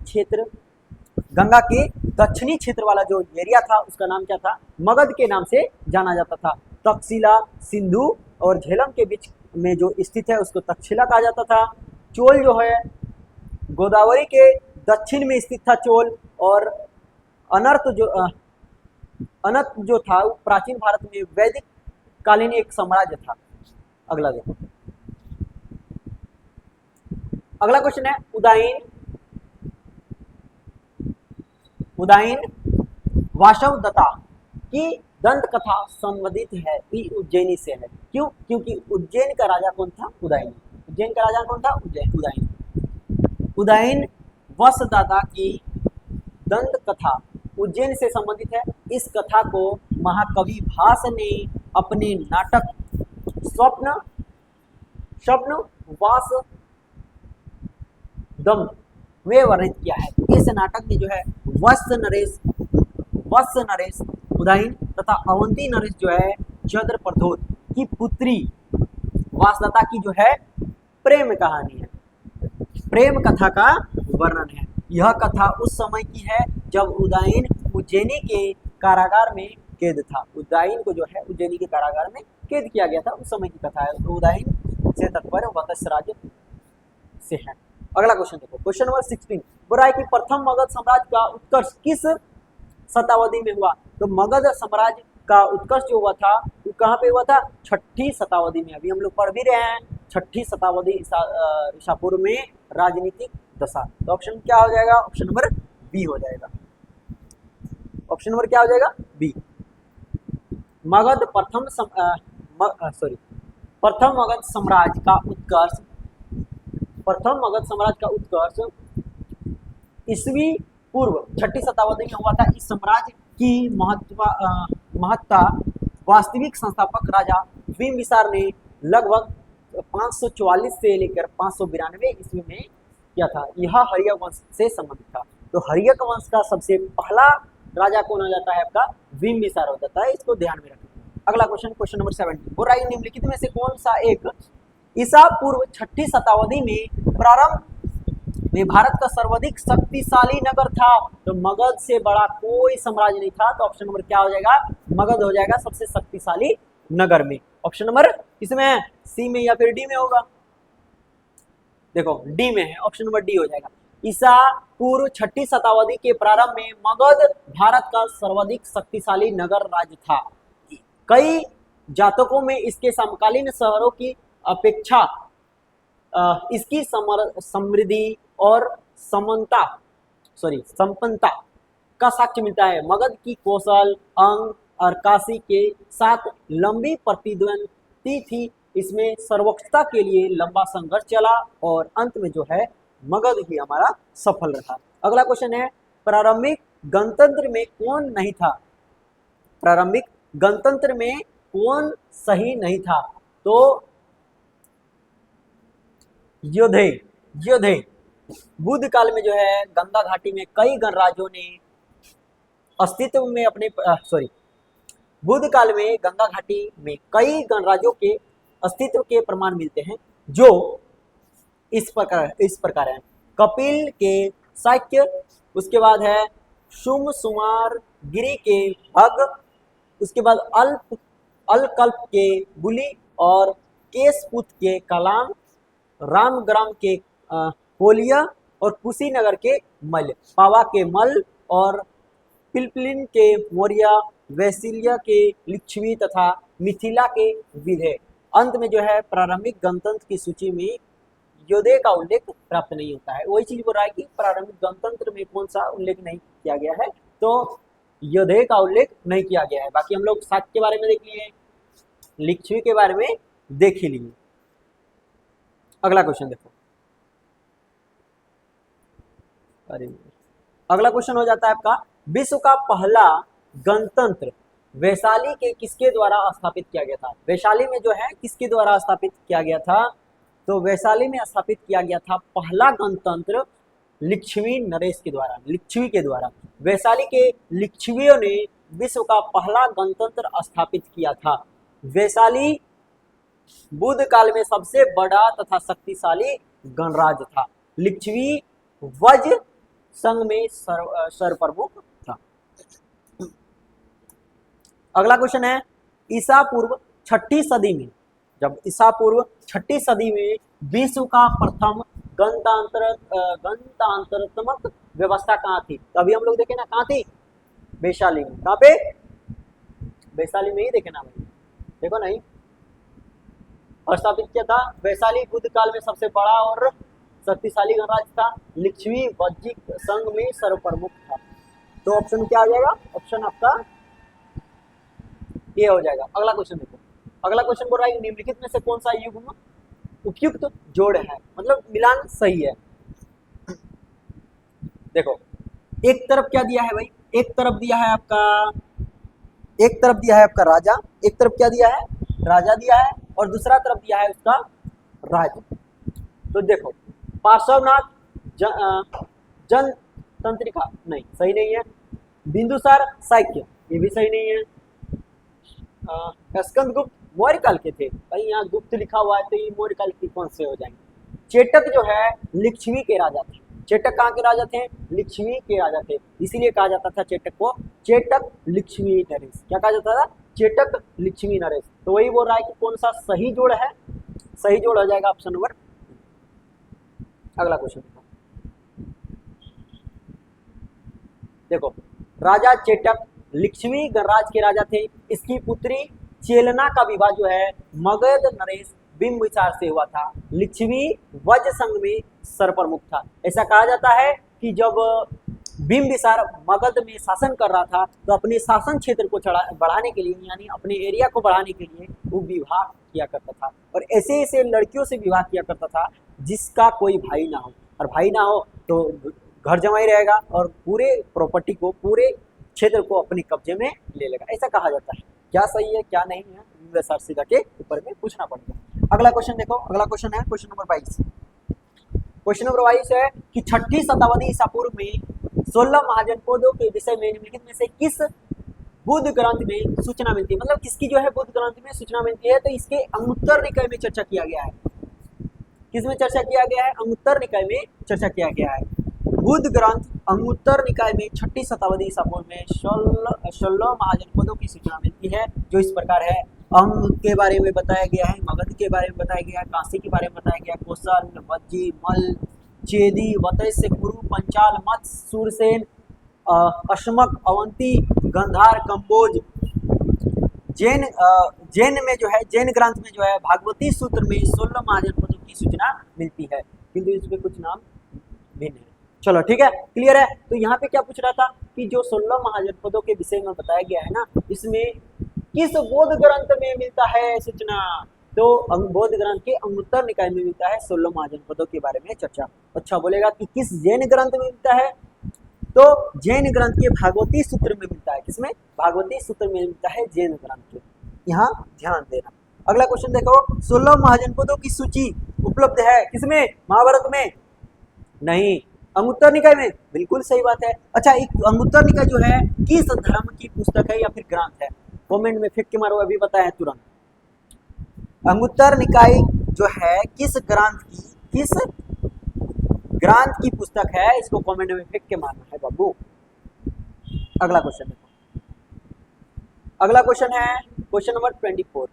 क्षेत्र वाला जो एरिया था उसका नाम क्या था? मगध के नाम से जाना जाता था। तक्षशिला सिंधु और झेलम के बीच में जो स्थित है उसको तक्षशिला कहा जाता था। चोल जो है गोदावरी के दक्षिण में स्थित था चोल, और अनर्त जो था वो प्राचीन भारत में वैदिक कालीन एक साम्राज्य था। अगला देखो, अगला क्वेश्चन है उदयन वासवदत्ता की दंत कथा संबंधित है उज्जैनी से है। क्यों? क्योंकि उज्जैन का राजा कौन था? उदयन। उज्जैन का राजा कौन था? उदयन। उदयन वासवदत्ता की दंत कथा उज्जैन से संबंधित है। इस कथा को महाकवि भास ने अपने नाटक स्वप्न वासवदत्तम में वर्णित किया है। इस नाटक में जो है वत्स नरेश उदयन तथा अवंती नरेश जो है चंद्र प्रद्योत की पुत्री वासवदत्ता की जो है प्रेम कहानी है, प्रेम कथा का वर्णन है। यह कथा उस समय की है जब उदयन उज्जैनी के कारागार में कैद था। उदयन को जो है उज्जैनी के कारागार में कैद किया गया था, उस समय की कथा है। तो उदयन से तात्पर्य वत्स राज्य से है। अगला क्वेश्चन देखो, क्वेश्चन नंबर 16, बोल रहा है कि प्रथम मगध साम्राज्य का उत्कर्ष किस शताब्दी में हुआ? तो मगध साम्राज्य का उत्कर्ष जो हुआ था वो कहाँ पे हुआ था? 6ठी शताब्दी में। अभी हम लोग पढ़ भी रहे हैं 6ठी शताब्दी ईसा पूर्व में राजनीतिक दशा। तो ऑप्शन क्या हो जाएगा? ऑप्शन नंबर बी हो जाएगा। ऑप्शन नंबर क्या हो जाएगा? बी। प्रथम मगध साम्राज्य का उत्कर्ष ईस्वी पूर्व 6ठी शताब्दी में हुआ था। इस साम्राज्य की महत्ता वास्तविक संस्थापक राजा बिंबिसार ने लगभग 544 से लेकर 592 ईस्वी में किया था। यह हर्यक वंश से संबंधित था। तो हर्यक वंश का सबसे पहला राजा कौन हो जाता है? आपका बिंबिसार हो जाता है। इसको ध्यान में रखें। अगला क्वेश्चन नंबर 17, बोल रहा है निम्नलिखित में से कौन सा एक ईसा पूर्व 6ठी शताब्दी में प्रारंभ में भारत का सर्वाधिक शक्तिशाली नगर था? तो मगध से बड़ा कोई साम्राज्य नहीं था। तो ऑप्शन नंबर क्या हो जाएगा? मगध हो जाएगा सबसे शक्तिशाली नगर में। ऑप्शन नंबर किसमें है? सी में या फिर डी में होगा? देखो डी में है, ऑप्शन नंबर डी हो जाएगा। ईसा पूर्व 6ठी शताब्दी के प्रारंभ में मगध भारत का सर्वाधिक शक्तिशाली नगर राज्य था। कई जातकों में इसके समकालीन शहरों की अपेक्षा इसकी समृद्धि और संपन्नता का साक्ष्य मिलता है। मगध की कौशल, अंग और काशी के साथ लंबी प्रतिद्वंदी थी। इसमें सर्वोच्चता के लिए लंबा संघर्ष चला और अंत में जो है मगध ही हमारा सफल रहा। अगला क्वेश्चन है, प्रारंभिक गणतंत्र में कौन नहीं था? प्रारंभिक गणतंत्र में कौन सही नहीं था? तो योधे बुद्ध काल में जो है गंगा घाटी में कई गणराज्यों ने अस्तित्व में बुद्ध काल में गंगा घाटी में कई गणराज्यों के अस्तित्व के प्रमाण मिलते हैं, जो इस प्रकार है। कपिल के शाक्य, उसके बाद है सुमार गिरी के भग, उसके बाद अलकल्प के बुली और केशपुत के कलाम, रामग्राम के पोलिया और कुशीनगर के मल, पावा के मल और पिलपिलिन के मौर्य, वैशिल्या के लिच्छवी तथा मिथिला के विधे। अंत में जो है प्रारंभिक गणतंत्र की सूची में योधे का उल्लेख प्राप्त नहीं होता है। वही चीज बोल रहा है कि प्रारंभिक गणतंत्र में कौन सा उल्लेख नहीं किया गया है? तो योधे का उल्लेख नहीं किया गया है। बाकी हम लोग शाक्य के बारे में देख लिए, लिच्छवी के बारे में देख ही लिए। अगला क्वेश्चन देखो, अरे अगला क्वेश्चन हो जाता है आपका, विश्व का पहला गणतंत्र वैशाली के किसके द्वारा स्थापित किया गया था? वैशाली में जो है किसके द्वारा स्थापित किया गया था? तो वैशाली में स्थापित किया गया था पहला गणतंत्र लिच्छवी नरेश के द्वारा, लिच्छवी के द्वारा। वैशाली के लिच्छवियों ने विश्व का पहला गणतंत्र स्थापित किया था। वैशाली बुद्ध काल में सबसे बड़ा तथा शक्तिशाली गणराज्य था। लिच्छवी वज संघ में सर्वप्रमुख था। अगला क्वेश्चन है, ईसा पूर्व 6ठी सदी में, जब ईसा पूर्व 6ठी सदी में विश्व का प्रथम गणतंत्रात्मक व्यवस्था कहाँ थी? तो अभी हम लोग देखे ना, कहाँ थी? वैशाली में। कहाँ पे? वैशाली में ही देखे ना भाई, देखो नहीं, स्थापित किया था। वैशाली बुद्ध काल में सबसे बड़ा और शक्तिशाली गणराज्य था। लिच्छवी वज्जिक संघ में सर्वप्रमुख था। तो ऑप्शन क्या आ जाएगा? ऑप्शन आपका ये हो जाएगा। अगला क्वेश्चन देखो, अगला क्वेश्चन बोल रहा है निम्नलिखित में से कौन सा युग्म उपयुक्त जोड़ है, मतलब मिलान सही है। देखो एक तरफ क्या दिया है भाई, एक तरफ दिया है आपका राजा, एक तरफ क्या दिया है? राजा दिया है, और दूसरा तरफ दिया है उसका राज्य। तो देखो पार्श्वनाथ जनतंत्रिका नहीं, सही नहीं है। बिंदुसार शाक्य, ये भी सही नहीं है। स्कंदगुप्त मौर्य काल के थे भाई, यहाँ गुप्त लिखा हुआ है तो ये मौर्य काल के कौन से हो जाएंगे? चेटक जो है लिच्छवी के राजा थे। चेटक कहाँ के राजा थे? लिच्छवी के राजा थे, इसीलिए कहा जाता था चेटक को चेटक लिच्छवी नरेश। क्या कहा जाता था? चेटक लिच्छवी नरेश। तो वही बोल रहा है कि कौन सा सही जोड़ है? सही जोड़ हो जाएगा ऑप्शन नंबर। अगला क्वेश्चन देखो, राजा चेटक लिच्छवी गणराज्य के राजा थे। इसकी पुत्री चेलना का विवाह जो है मगध नरेश बिंबिसार से हुआ था। लिच्छवी वज्र संघ में सर्वप्रमुख था। ऐसा कहा जाता है कि जब बिंबिसार मगध में शासन कर रहा था तो अपने शासन क्षेत्र को बढ़ाने के लिए, यानी अपने एरिया को बढ़ाने के लिए वो विवाह किया करता था, और ऐसे ऐसे लड़कियों से विवाह किया करता था जिसका कोई भाई ना हो, और भाई ना हो तो घर जमाई रहेगा और पूरे प्रॉपर्टी को, पूरे क्षेत्र को अपने कब्जे में ले लेगा, ऐसा कहा जाता है। क्या सही है क्या नहीं है, बिंबिसार के ऊपर में पूछना पड़ेगा। अगला क्वेश्चन देखो, अगला क्वेश्चन है क्वेश्चन नंबर 22। क्वेश्चन नंबर 22 है कि 6ठी शताब्दी ईसा पूर्व में 16 महाजनपदों के विषय में निम्नलिखित में से किस बुद्ध ग्रंथ में सूचना मिलती है? मतलब किसकी जो है बुद्ध ग्रंथ में सूचना मिलती है? तो इसके अंगुत्तर निकाय में चर्चा किया गया है। किसमें चर्चा किया गया है? अंगुत्तर निकाय में चर्चा किया गया है। बुद्ध ग्रंथ अंगुत्तर निकाय में 6ठी शताब्दी ईसा पूर्व में 16 महाजनपदों की सूचना मिलती है, जो इस प्रकार है। अंग के बारे में बताया गया है, मगध के बारे में बताया गया है, काशी के बारे में बताया गया है, कौशल, वज्जी, मल, चेदी, वतस्य, कुरु, पंचाल, मत्स्य, सूरसेन, अश्मक, अवंती, गंधार, कंबोज। जैन में जो है, जैन ग्रंथ में जो है भागवती सूत्र में 16 महाजनपदों की सूचना मिलती है, किंतु इसमें कुछ नाम भिन्न है। चलो ठीक है, क्लियर है। तो यहाँ पे क्या पूछ रहा था कि जो 16 महाजनपदों के विषय में बताया गया है ना, इसमें किस बौद्ध ग्रंथ में मिलता है सूचना? तो बौद्ध ग्रंथ के अंगुत्तर निकाय में मिलता है 16 महाजनपदों के बारे में चर्चा। अच्छा बोलेगा कि किस जैन ग्रंथ में मिलता है? तो जैन ग्रंथ के भागवती सूत्र में मिलता है। किसमें? भागवती सूत्र में मिलता है जैन ग्रंथ के। यहाँ ध्यान देना। अगला क्वेश्चन देखो, 16 महाजनपदों की सूची उपलब्ध है किसमें? महाभारत में? नहीं, अंगुत्तर निकाय में। बिल्कुल सही बात है। अच्छा, एक अंगुत्तर निकाय जो है किस धर्म की पुस्तक है या फिर ग्रंथ है? कमेंट में फेंक के मारो, अभी बताया तुरंत। अंगुत्तर निकाय जो है किस ग्रंथ की पुस्तक है, इसको कमेंट में फेंक के मारना है बाबू। अगला क्वेश्चन देखो, अगला क्वेश्चन है क्वेश्चन नंबर 24।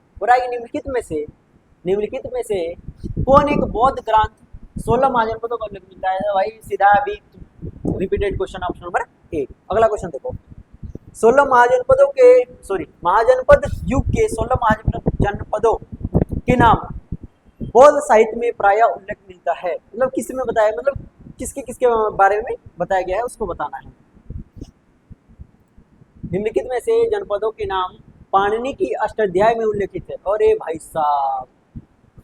निम्नलिखित में से कौन एक बौद्ध ग्रंथ 16 महाजनपदों का उल्लेख मिलता है? भाई सीधा अभी रिपीटेड क्वेश्चन, ऑप्शन नंबर 1। अगला क्वेश्चन देखो, 16 महाजनपद युग के 16 महाजनपदों के नाम बौद्ध साहित्य में प्रायः उल्लेख मिलता है। मतलब किस में बताया, मतलब किसके किसके बारे में बताया गया है उसको बताना है। निम्नलिखित में से जनपदों के नाम पाणिनि की अष्टाध्याय में उल्लेखित है। और ये भाई साहब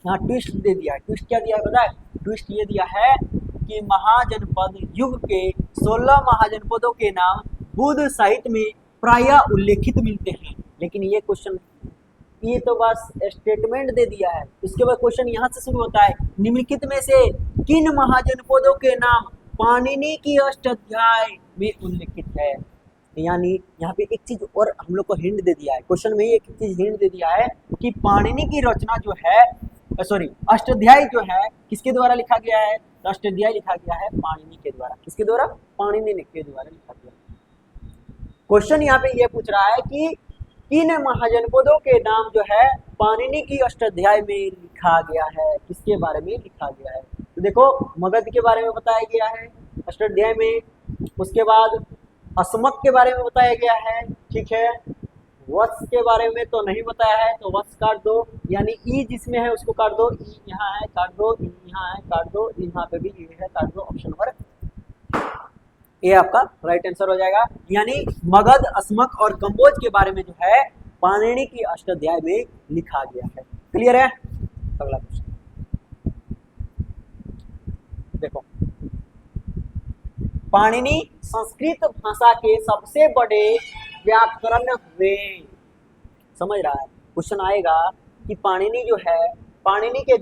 यहाँ ट्विस्ट दे दिया है। ट्विस्ट क्या दिया है पता है? ट्विस्ट ये दिया है कि महाजनपद युग के 16 महाजनपदों के नाम बुद्ध साहित्य में प्रायः उल्लेखित मिलते हैं। लेकिन ये क्वेश्चन, ये तो बस स्टेटमेंट दे दिया है। उसके बाद क्वेश्चन यहाँ से शुरू होता है, निम्नलिखित में से किन महाजनपदों के नाम पाणिनि की अष्टाध्याय में उल्लेखित है। यानी यहाँ पे एक चीज और हम लोग को हिंट दे दिया है, क्वेश्चन में एक चीज हिंट दे दिया है कि पाणिनि की रचना जो है, सॉरी अष्टाध्याय जो है किसके द्वारा लिखा गया है? तो अष्टाध्याय लिखा गया है पाणिनि के द्वारा। किसके द्वारा? पाणिनि के द्वारा लिखा गया। क्वेश्चन यहाँ पे ये पूछ रहा है कि किन महाजनपदों के नाम जो है पाणिनि की अष्टाध्याय में लिखा गया है, किसके बारे में लिखा गया है। तो देखो मगध के बारे में बताया गया है अष्टाध्याय में, उसके बाद असमक के बारे में बताया गया है, ठीक है। वत्स के बारे में तो नहीं बताया है, तो वत्स काट दो, यानी ई जिसमें है उसको काट दो, ई यहाँ है काट दो, ई यहाँ है काट दो, यहाँ पे भी ई है काट दो। ऑप्शन नंबर ये आपका राइट आंसर हो जाएगा। यानी मगध, असमक और कंबोज के बारे में जो है पाणिनि की अष्टाध्याय में लिखा गया है। क्लियर है? अगला क्वेश्चन देखो, पाणिनि संस्कृत भाषा के सबसे बड़े व्याकरण हुए। समझ रहा है? क्वेश्चन आएगा कि पाणिनि जो है, पाणिनि के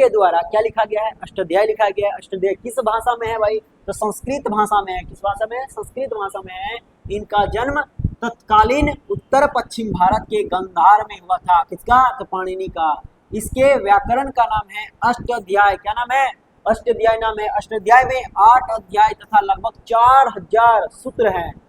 द्वारा क्या लिखा गया है? अष्टाध्याय लिखा गया है। अष्टाध्याय किस भाषा में है भाई? तो संस्कृत भाषा में है। किस भाषा में है? संस्कृत भाषा में है। इनका जन्म तत्कालीन उत्तर पश्चिम भारत के गांधार में हुआ था। किसका? तो पाणिनि का। इसके व्याकरण का नाम है अष्टाध्याय। क्या नाम है? अष्टाध्याय नाम है। अष्टाध्याय में 8 अध्याय तथा लगभग 4000 सूत्र हैं।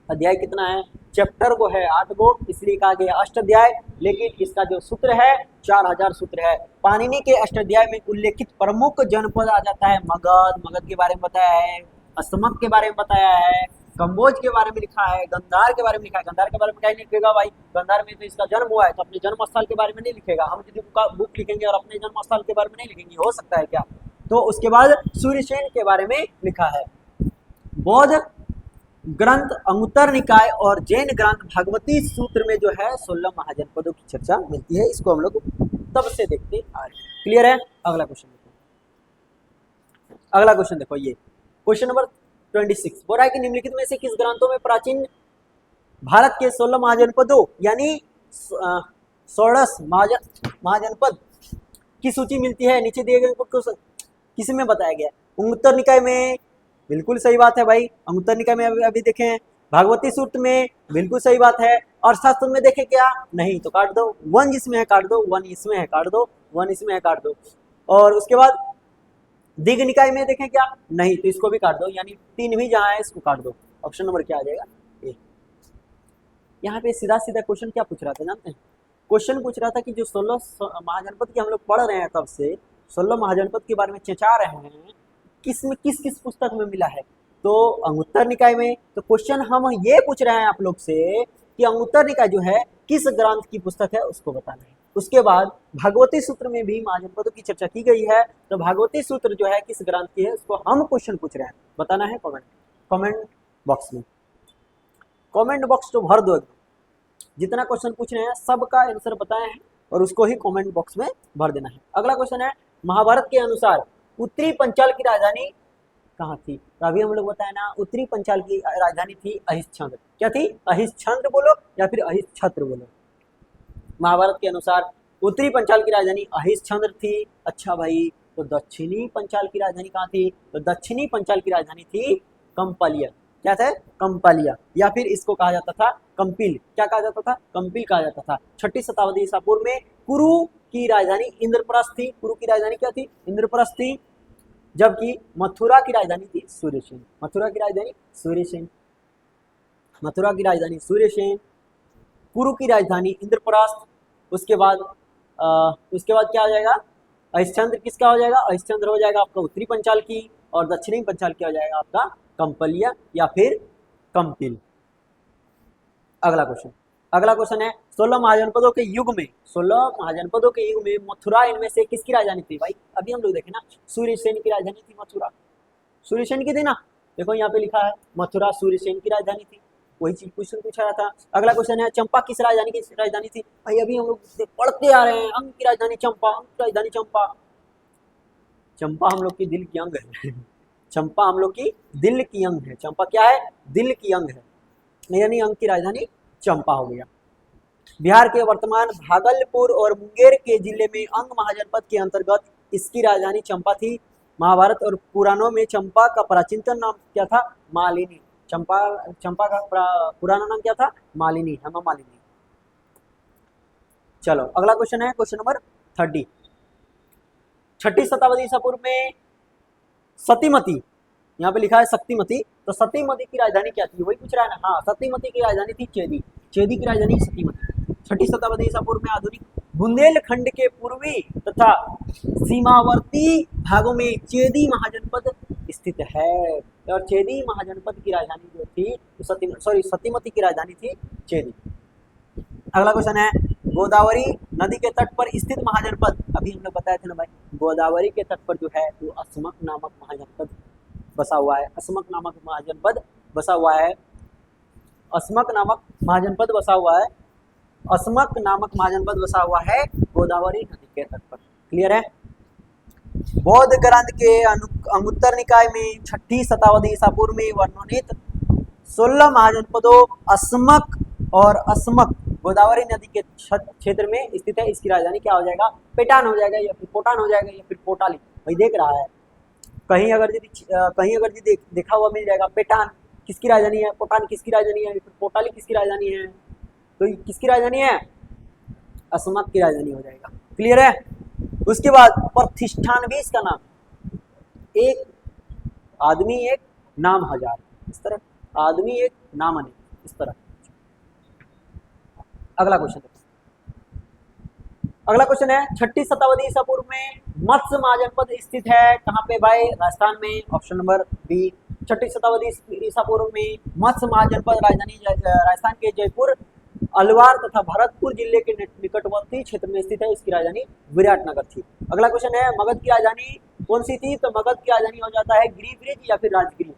अध्याय कितना है? चैप्टर को है 8 गो, इसलिए कहा गया अष्टाध्याय। लेकिन इसका जो सूत्र है 4000 सूत्र है। पाणिनि के अष्टाध्याय में उल्लेखित प्रमुख जनपद आ जाता है मगध। मगध के बारे में बताया है, असमक के बारे में बताया है, कंबोज के बारे में लिखा है, गंधार के बारे में लिखा है। गंधार के बारे में क्या लिखेगा भाई? गंधार में तो इसका जन्म हुआ है, तो अपने जन्म स्थल के बारे में नहीं लिखेगा। हम यदि बुक लिखेंगे और अपने जन्म स्थल के बारे में नहीं लिखेंगे, हो सकता है क्या? तो उसके बाद सूर्यसेन के बारे में लिखा है। बौद्ध ग्रंथ अंगुत्तर निकाय और जैन ग्रंथ भगवती सूत्र में जो है 16 महाजनपदों की चर्चा मिलती है। इसको हम लोग तब से देखते आ रहे हैं। क्लियर है? अगला क्वेश्चन देखो, अगला क्वेश्चन देखो, ये क्वेश्चन नंबर 26 बोल रहा है कि निम्नलिखित में से किस ग्रंथों में प्राचीन भारत के 16 महाजनपदों यानी 16 महाजनपद की सूची मिलती है? नीचे दिए गए किस में बताया गया? अंगुत्तर निकाय में। बिल्कुल सही बात है भाई, अंगुत्तर निकाय में अभी देखें। भागवती सूत्र में, बिल्कुल सही बात है। और शास्त्र में देखे क्या? नहीं, तो काट दो। 1 जिसमें है काट दो, 1 इसमें है काट दो, 1 इसमें है काट दो। और उसके बाद दिग्ग निकाय में देखें क्या? नहीं, तो इसको भी काट दो। यानी 3 भी जहां है इसको काट दो। ऑप्शन नंबर क्या आ जाएगा? ए। यहाँ पे सीधा सीधा क्वेश्चन क्या पूछ रहा था जानते हैं? क्वेश्चन पूछ रहा था कि जो 16 महाजनपद की हम लोग पढ़ रहे हैं, तब से 16 महाजनपद के बारे में चर्चा रहे हैं, किस किस पुस्तक में मिला है? तो अंगुत्तर निकाय में। तो क्वेश्चन हम ये पूछ रहे हैं आप लोग से कि अंगुत्तर निकाय जो है किस ग्रंथ की पुस्तक है, उसको बताना है। उसके बाद भागवती सूत्र में भी महाजनपदों की चर्चा की गई है, तो भागवती सूत्र जो है किस ग्रंथ की है, उसको हम क्वेश्चन पूछ रहे हैं, बताना है। कमेंट बॉक्स में, कमेंट बॉक्स तो भर दो। जितना क्वेश्चन पूछ रहे हैं सबका आंसर बताए हैं और उसको ही कमेंट बॉक्स में भर देना है। अगला क्वेश्चन है, महाभारत के अनुसार उत्तरी पंचाल की राजधानी कहाँ थी? तो अभी हम लोग बताए ना, उत्तरी पंचाल की राजधानी थी अहिष्छत्र। क्या थी? अहिष्छत्र बोलो या फिर अहिष्छत्र बोलो। महाभारत के अनुसार उत्तरी पंचाल की राजधानी अहिष्छत्र थी। अच्छा भाई, तो दक्षिणी पंचाल की राजधानी कहाँ थी? तो दक्षिणी पंचाल की राजधानी थी कंपलिया। क्या था? कंपलिया, या फिर इसको कहा जाता था कंपिल। क्या कहा जाता था? कंपिल कहा जाता था। 6ठी शताब्दी ईसा पूर्व में कुरु की राजधानी इंद्रप्रस्थ थी। कुरु की राजधानी क्या थी? इंद्रप्रस्थ थी। जबकि मथुरा की राजधानी थी सूर्यसेन। मथुरा की राजधानी सूर्यसेन। मथुरा की राजधानी सूर्यसेन, कुरु की राजधानी इंद्रप्रस्थ। उसके बाद क्या हो जाएगा? अहिष्छत्र किसका हो जाएगा? अहिष्छत्र हो जाएगा आपका उत्तरी पंचाल की, और दक्षिणी पंचाल क्या हो जाएगा आपका? कंपलिया या फिर कंपिल। अगला क्वेश्चन है, 16 महाजनपदों के युग में, 16 महाजनपदों के युग में मथुरा इनमें से किसकी राजधानी थी? भाई अभी हम लोग देखे ना, सूर्यसेन की राजधानी थी मथुरा। सूर्यसेन की थी ना। देखो यहाँ पे लिखा है मथुरा सूर्यसेन की राजधानी थी, वही चीज क्वेश्चन पूछा रहा था। अगला क्वेश्चन है चंपा किस राजधानी थी? भाई अभी हम लोग पढ़ते आ रहे हैं, अंग की राजधानी चंपा, अंग की राजधानी चंपा। चंपा हम लोग की दिल की अंग है चंपा हम लोग की दिल की अंग है। चंपा क्या है? दिल की अंग है, यानी अंग की राजधानी चंपा हो गया। बिहार के वर्तमान भागलपुर और मुंगेर के जिले में अंग महाजनपद के अंतर्गत इसकी राजधानी चंपा थी। महाभारत और पुराणों में चंपा का प्राचीनतम नाम क्या था? मालिनी। चंपा का पुराना नाम क्या था? मालिनी, हेमा मालिनी। चलो अगला क्वेश्चन है क्वेश्चन नंबर 30। छठी शताब्दी ईसा पूर्व में सतीमती, यहाँ पे लिखा है शक्तिमती, तो सतीमती की राजधानी क्या थी? वही पूछ रहा है ना। हाँ, सतीमती की राजधानी थी चेदी। चेदी की राजधानी सतीमती। छठी शताब्दी ईसा पूर्व में आधुनिक बुंदेलखंड के पूर्वी तथा सीमावर्ती भागों में चेदी महाजनपद स्थित है। और चेदी महाजनपद की राजधानी जो थी सतीमती की राजधानी थी चेदी। अगला क्वेश्चन है गोदावरी नदी के तट पर स्थित महाजनपद। अभी हमने बताया था ना भाई, गोदावरी के तट पर जो है वो अस्मक नामक महाजनपद बसा हुआ है। अस्मक नामक महाजनपद बसा हुआ है। अस्मक नामक महाजनपद बसा हुआ है। अस्मक नामक महाजनपद बसा हुआ है गोदावरी नदी के तट पर। क्लियर है? बौद्ध ग्रंथ के अंगुत्तर निकाय में छठी शताब्दी ईसा पूर्व में वर्णित 16 महाजनपदों अस्मक और अस्मक गोदावरी नदी के क्षेत्र में स्थित है। इसकी राजधानी क्या हो जाएगा? पेटान हो जाएगा, या फिर पोटान हो जाएगा, या फिर पोटाली। भाई देख रहा है कहीं अगर यदि देखा हुआ मिल जाएगा पेटान किसकी राजधानी है, पोटान किसकी राजधानी है, फिर पोटाली किसकी राजधानी है, तो किसकी राजधानी है? अस्मक की राजधानी हो जाएगा। क्लियर है? उसके बाद प्रतिष्ठान भी इसका नाम, एक आदमी एक नाम हजार, इस तरह आदमी एक नाम अनेक, इस तरह। अगला क्वेश्चन है छठी शताब्दी ईसा पूर्व में मत्स्य महाजनपद स्थित है कहाँ पे भाई? राजस्थान में। Option number B. छठी शताब्दी ईसा पूर्व में मत्स्य महाजनपद राजधानी राजस्थान के जयपुर, अलवार तथा भरतपुर जिले के निकटवर्ती क्षेत्र में स्थित है। इसकी राजधानी विराटनगर थी। अगला क्वेश्चन है मगध की राजधानी कौन सी थी? तो मगध की राजधानी हो जाता है गिरिब्रिज या फिर राजगिरी।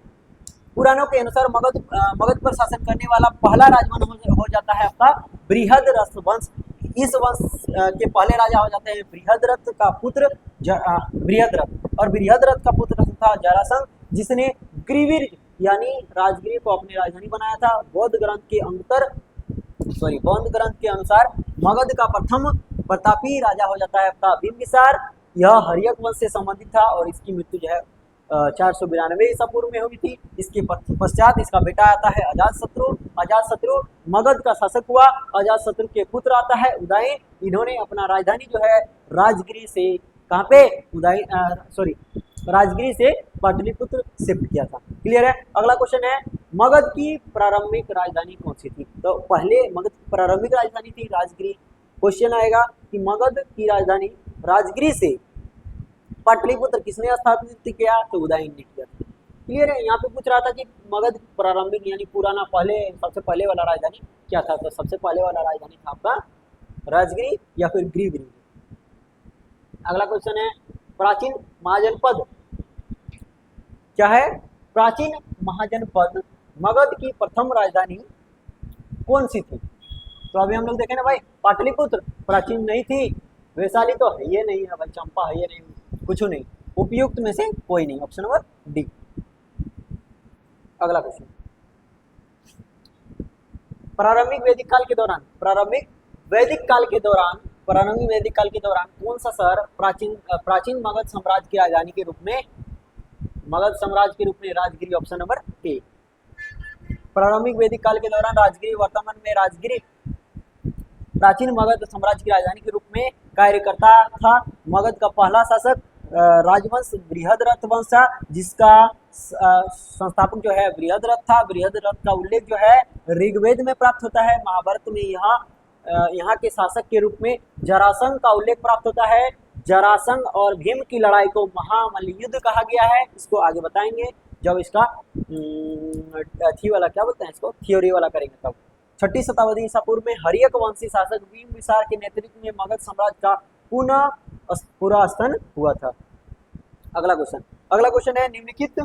पुराणों के अनुसार मगध पर शासन करने वाला पहला राजवंश हो जाता है आपका बृहदरथ वंश। इस वंश के पहले राजा हो जाते हैं बृहदरथ का पुत्र बृहदरथ, और बृहदरथ का पुत्र था जरासंध, जिसने गिरिब्रिज यानी राजगिरी को अपनी राजधानी बनाया था। बौद्ध ग्रंथ के अनुसार मगध का प्रथम प्रतापी राजा हो जाता है आपका बिंबिसार। यह हर्यक वंश से संबंधित था और इसकी मृत्यु जो है 492 ईसा पूर्व में हुई थी। इसके पश्चात इसका बेटा आता है अजातशत्रु मगध का शासक हुआ। अजातशत्रु के पुत्र आता है उदयन। इन्होंने अपना राजधानी जो है राजगिरी से कहाँ पे राजगिरी से पाटलिपुत्र शिफ्ट किया था। क्लियर है? अगला क्वेश्चन है मगध की प्रारंभिक राजधानी कौन सी थी? तो पहले मगध की प्रारंभिक राजधानी थी राजगिरी। क्वेश्चन आएगा कि मगध की राजधानी राजगिरी से पाटलिपुत्र किसने स्थापित किया? तो उदयन ने किया। क्लियर है? यहाँ पे पूछ रहा था कि मगध प्रारंभिक यानी पुराना सबसे पहले वाला राजधानी क्या था? तो सबसे पहले वाला राजधानी था आपका राजगिरी या फिर गिरिब्रिज। अगला क्वेश्चन है प्राचीन महाजनपद क्या है? प्राचीन महाजनपद मगध की प्रथम राजधानी कौन सी थी? तो अभी हम लोग देखें ना भाई, पाटलिपुत्र प्राचीन नहीं थी, वैशाली तो है ये नहीं है भाई, चंपा है ये नहीं, कुछ नहीं, उपयुक्त में से कोई नहीं। Option number D. अगला क्वेश्चन प्रारंभिक वैदिक काल के दौरान कौन सा शहर प्राचीन मगध साम्राज्य की राजधानी के रूप में राजगिरी। ऑप्शन नंबर ए। प्रारंभिक वैदिक काल के दौरान राजगिरी वर्तमान में राजगिरी प्राचीन मगध साम्राज्य की राजधानी के रूप में कार्य करता था। मगध का पहला शासक राजवंश बृहदरथ वंश था, जिसका संस्थापक जो है बृहदरथ था। बृहदरथ का उल्लेख जो है ऋग्वेद में प्राप्त होता है। महाभारत में यहाँ के शासक के रूप में जरासंध का उल्लेख प्राप्त होता है। जरासंध और भीम की लड़ाई को महामल्लयुद्ध कहा गया है। इसको आगे बताएंगे जब इसका थ्योरी वाला करेंगे तब। छठी शताब्दी ईसा पूर्व में हर्यक वंशी शासक बिंबिसार के नेतृत्व में मगध साम्राज्य का पूरा स्थान हुआ था। अगला क्वेश्चन है निम्नलिखित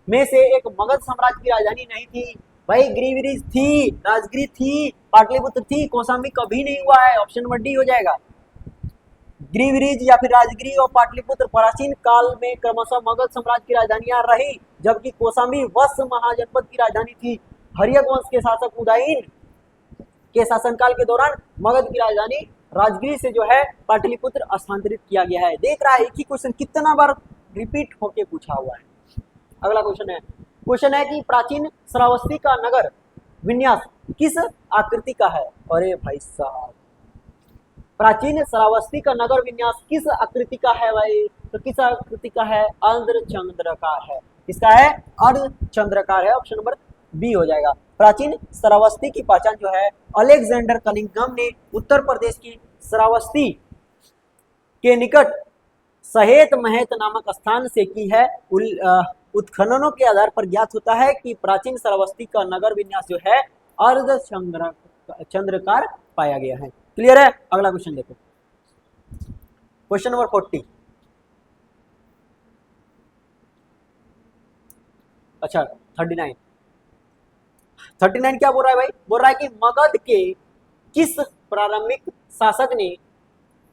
में से एक मगध साम्राज्य की राजधानी नहीं थी। भाई गिरिविरिज थी, राजगिरी थी, पाटलिपुत्र थी, कौशाम्बी कभी नहीं हुआ है। ऑप्शन नंबर डी हो जाएगा। गिरिविरिज या फिर राजगिरी और पाटलिपुत्र प्राचीन काल में क्रमशः मगध साम्राज्य की राजधानियां रही, जबकि कौशाम्बी वत्स महाजनपद की राजधानी थी। हर्यक वंश के शासक उदयन के शासनकाल के दौरान मगध की राजधानी राजगिरी से जो है पाटलिपुत्र स्थानांतरित किया गया है। देख रहा है एक ही क्वेश्चन कितना बार रिपीट होके पूछा हुआ है। अगला क्वेश्चन है कि प्राचीन श्रावस्ती का नगर विन्यास किस आकृति का है। अरे भाई साहब, प्राचीन श्रावस्ती का नगर विन्यास किस आकृति का है भाई? तो किस आकृति का है? अर्धचंद्राकार है। किसका है? अर्धचंद्राकार है। ऑप्शन नंबर बी हो जाएगा। प्राचीन श्रावस्ती की पहचान जो है अलेक्जेंडर कनिंघम ने उत्तर प्रदेश की श्रावस्ती के निकट सहेत महत नामक स्थान से की है। उत्खननों के आधार पर ज्ञात होता है कि प्राचीन श्रावस्ती का नगर विन्यास जो है अर्धचंद्राकार पाया गया है। क्लियर है? अगला क्वेश्चन देखो, क्वेश्चन नंबर 40। अच्छा 39 क्या बोल रहा है भाई? बोल रहा है कि मगध के किस प्रारंभिक शासक ने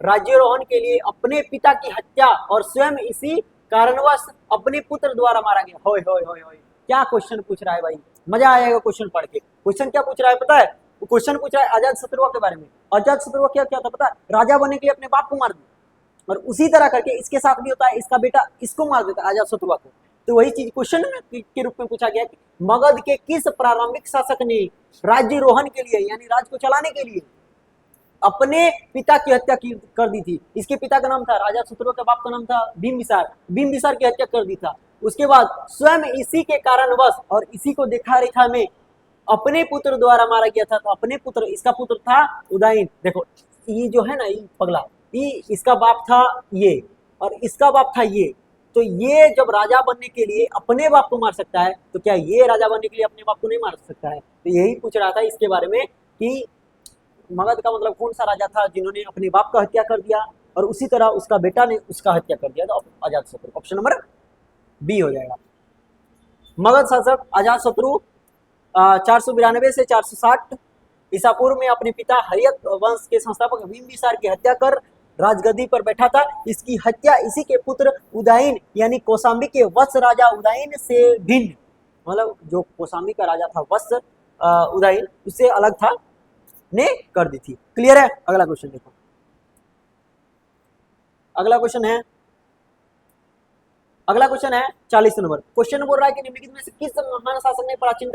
राज्यारोहण के लिए अपने पिता की हत्या और स्वयं इसी कारणवश अपने पुत्र द्वारा मारा गया? होय होय होय होय, क्या क्वेश्चन पूछ रहा है भाई, मजा आएगा क्वेश्चन पढ़ के। क्वेश्चन क्या पूछ रहा है पता है? क्वेश्चन पूछ रहा है अजात शत्रु के बारे में। अजात शत्रु क्या क्या था पता है? राजा बनने के लिए अपने बाप को मार दिया, और उसी तरह करके इसके साथ भी होता है, इसका बेटा इसको मार देता है अजात शत्रु को। तो वही चीज क्वेश्चन के रूप में पूछा गया कि मगध के किस प्रारंभिक शासक ने राज्यारोहण के लिए यानी राज्य को चलाने के लिए अपने पिता की हत्या कर दी थी। इसके पिता का नाम था राजा शत्रु के बाप का नाम था बिंबिसार। बिंबिसार की हत्या कर दी था। उसके बाद स्वयं इसी के कारणवश और इसी को देखा रेखा में अपने पुत्र द्वारा मारा गया था। तो अपने पुत्र, इसका पुत्र था उदयन। देखो ये जो है ना, ये पगला, ये इसका बाप था ये और इसका बाप था ये। तो ये जब राजा बनने के लिए अपने बाप को मार सकता है, तो क्या ये राजा बनने के लिए अपने बाप को नहीं मार सकता है? तो यही पूछ रहा था इसके बारे में कि मगध का मतलब कौन सा राजा था जिन्होंने अपने बाप का हत्या कर दिया और उसी तरह उसका बेटा ने उसका हत्या कर दिया। तो अजातशत्रु, ऑप्शन नंबर बी हो जाएगा। मगध शासक अजातशत्रु 492 से 460 ईसा पूर्व में अपने पिता हर्यक वंश के संस्थापक बिंबिसार की हत्या कर राजगद्दी पर बैठा था। इसकी हत्या इसी के पुत्र उदयन यानी कौशाम्बी के वत्स राजा उदयन से भिन्न, मतलब जो कौशाम्बी का राजा था वत्स उदयन, उससे अलग था, ने कर दी थी। क्लियर है? अगला क्वेश्चन देखो। अगला क्वेश्चन है 40 नंबर। क्वेश्चन बोल रहा है कि निम्नलिखित में से किस महान शासक ने प्राचीन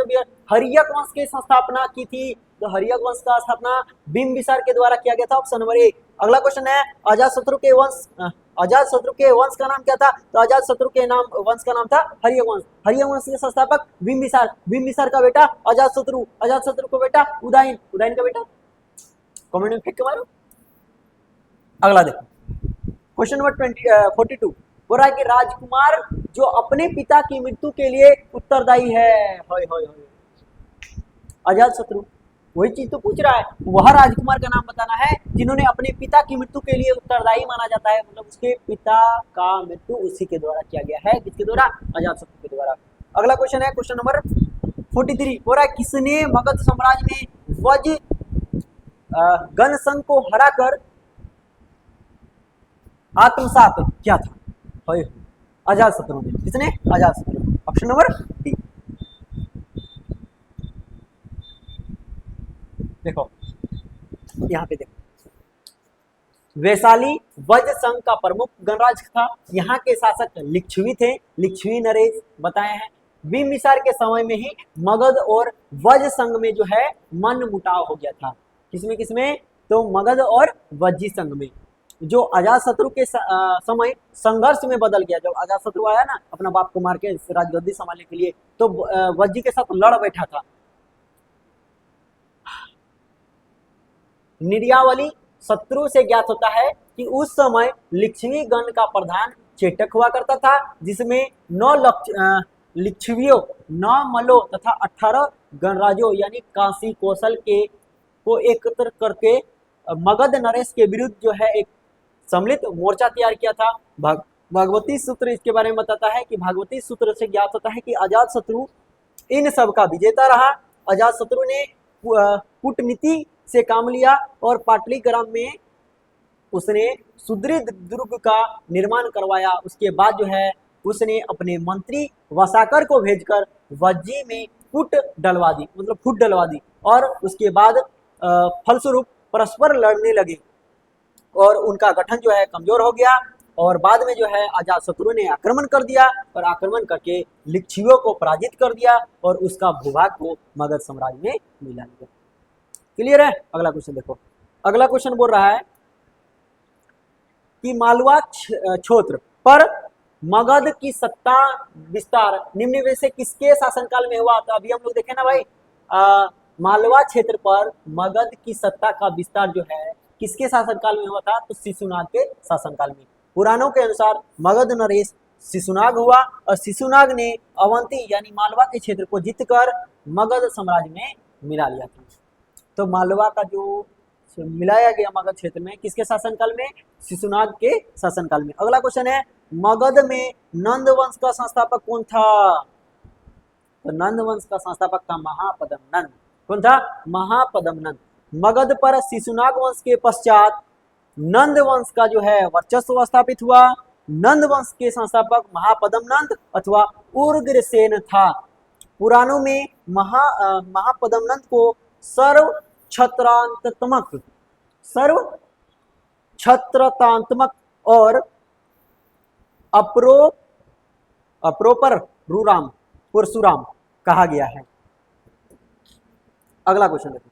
हर्यक वंश की स्थापना की थी? तो हर्यक वंश का स्थापना बिंबिसार के द्वारा किया गया था। ऑप्शन नंबर ए। अगला क्वेश्चन है अजातशत्रु के वंश का नाम क्या था? तो अजातशत्रु के वंश का नाम था हर्यक वंश। हर्यक वंश के संस्थापक बिंबिसार। बिंबिसार का बेटा अजातशत्रु। अजातशत्रु का बेटा उदयन। उदयन का बेटा कमेंट में फेंक के मारो। अगला देखो, क्वेश्चन नंबर 42 बोल रहा है कि राजकुमार जो अपने पिता की मृत्यु के लिए उत्तरदायी है। अजातशत्रु, वही चीज तो पूछ रहा है। वह राजकुमार का नाम बताना है जिन्होंने अपने पिता की मृत्यु के लिए उत्तरदायी माना जाता है, मतलब उसके पिता का मृत्यु उसी के द्वारा किया गया है। किसके द्वारा? अजातशत्रु के द्वारा। अगला क्वेश्चन है क्वेश्चन नंबर 43 बोल रहा है किसने मगध साम्राज्य में वज्र गणसंघ को हराकर आत्मसात किया था? अजातशत्रु ने। किसने? अजातशत्रु। Option number D. देखो यहाँ पे देखो, वैशाली वज्र संघ का प्रमुख गणराज्य था। यहाँ के शासक लिच्छवी थे, लिच्छवी नरेश बताए हैं। बिंबिसार के समय में ही मगध और वज्र संघ में जो है मन मुटाव हो गया था। किसमें? तो मगध और वज्जी संघ में। जो अजातशत्रु के समय संघर्ष में बदल गया। जब अजातशत्रु आया ना अपना बाप को मार के राजगद्दी संभालने के लिए, तो वज्जी के साथ लड़ बैठा था। निर्यावली शत्रु से ज्ञात होता है कि उस समय लिच्छवी गण का प्रधान चेटक हुआ करता था, जिसमें 9 लिच्छवियों, 9 मल्लों तथा 18 गणराजों यानी काशी कौशल के को एकत्र करके मगध नरेश के विरुद्ध जो है एक सम्मिलित मोर्चा तैयार किया था। भागवती सूत्र इसके बारे में बताता है कि भागवती सूत्र से ज्ञात होता है कि अजातशत्रु इन सब का विजेता रहा। अजातशत्रु ने कूटनीति से काम लिया और पाटलिग्राम में उसने सुदृढ़ दुर्ग का निर्माण करवाया। उसके बाद जो है उसने अपने मंत्री वसाकर को भेजकर वज्जी में फुट डलवा दी, मतलब फुट डलवा दी, और उसके बाद फलस्वरूप परस्पर लड़ने लगे और उनका गठन जो है कमजोर हो गया। और बाद में जो है अजातशत्रु ने आक्रमण कर दिया और आक्रमण करके लिच्छवियों को पराजित कर दिया और उसका भूभाग को मगध साम्राज्य में मिला लिया। क्लियर है? अगला क्वेश्चन देखो। अगला क्वेश्चन बोल रहा है कि मालवा क्षेत्र पर मगध की सत्ता विस्तार निम्न में से किसके शासनकाल में हुआ? तो अभी हम लोग देखे ना भाई, मालवा क्षेत्र पर मगध की सत्ता का विस्तार जो है किसके शासनकाल में हुआ था? तो शिशुनाग के शासनकाल में। पुराणों के अनुसार मगध नरेश शिशुनाग हुआ और शिशुनाग ने अवंती यानी मालवा के क्षेत्र को जीतकर मगध साम्राज्य में मिला लिया था। तो मालवा का जो मिलाया गया मगध क्षेत्र में किसके शासनकाल में? शिशुनाग के शासनकाल में। अगला क्वेश्चन है, मगध में नंद वंश का संस्थापक कौन था? तो नंद वंश का संस्थापक था महापद्म नंद। कौन था? महापद्म नंद। मगध पर शिशुनाग वंश के पश्चात नंद वंश का जो है वर्चस्व स्थापित हुआ। नंद वंश के संस्थापक महापद्म नंद अथवा उग्रसेन था। पुराणों में महापद्म नंद को सर्व छत्रतांत्मक और अप्रोपर परशुराम कहा गया है। अगला क्वेश्चन देखो,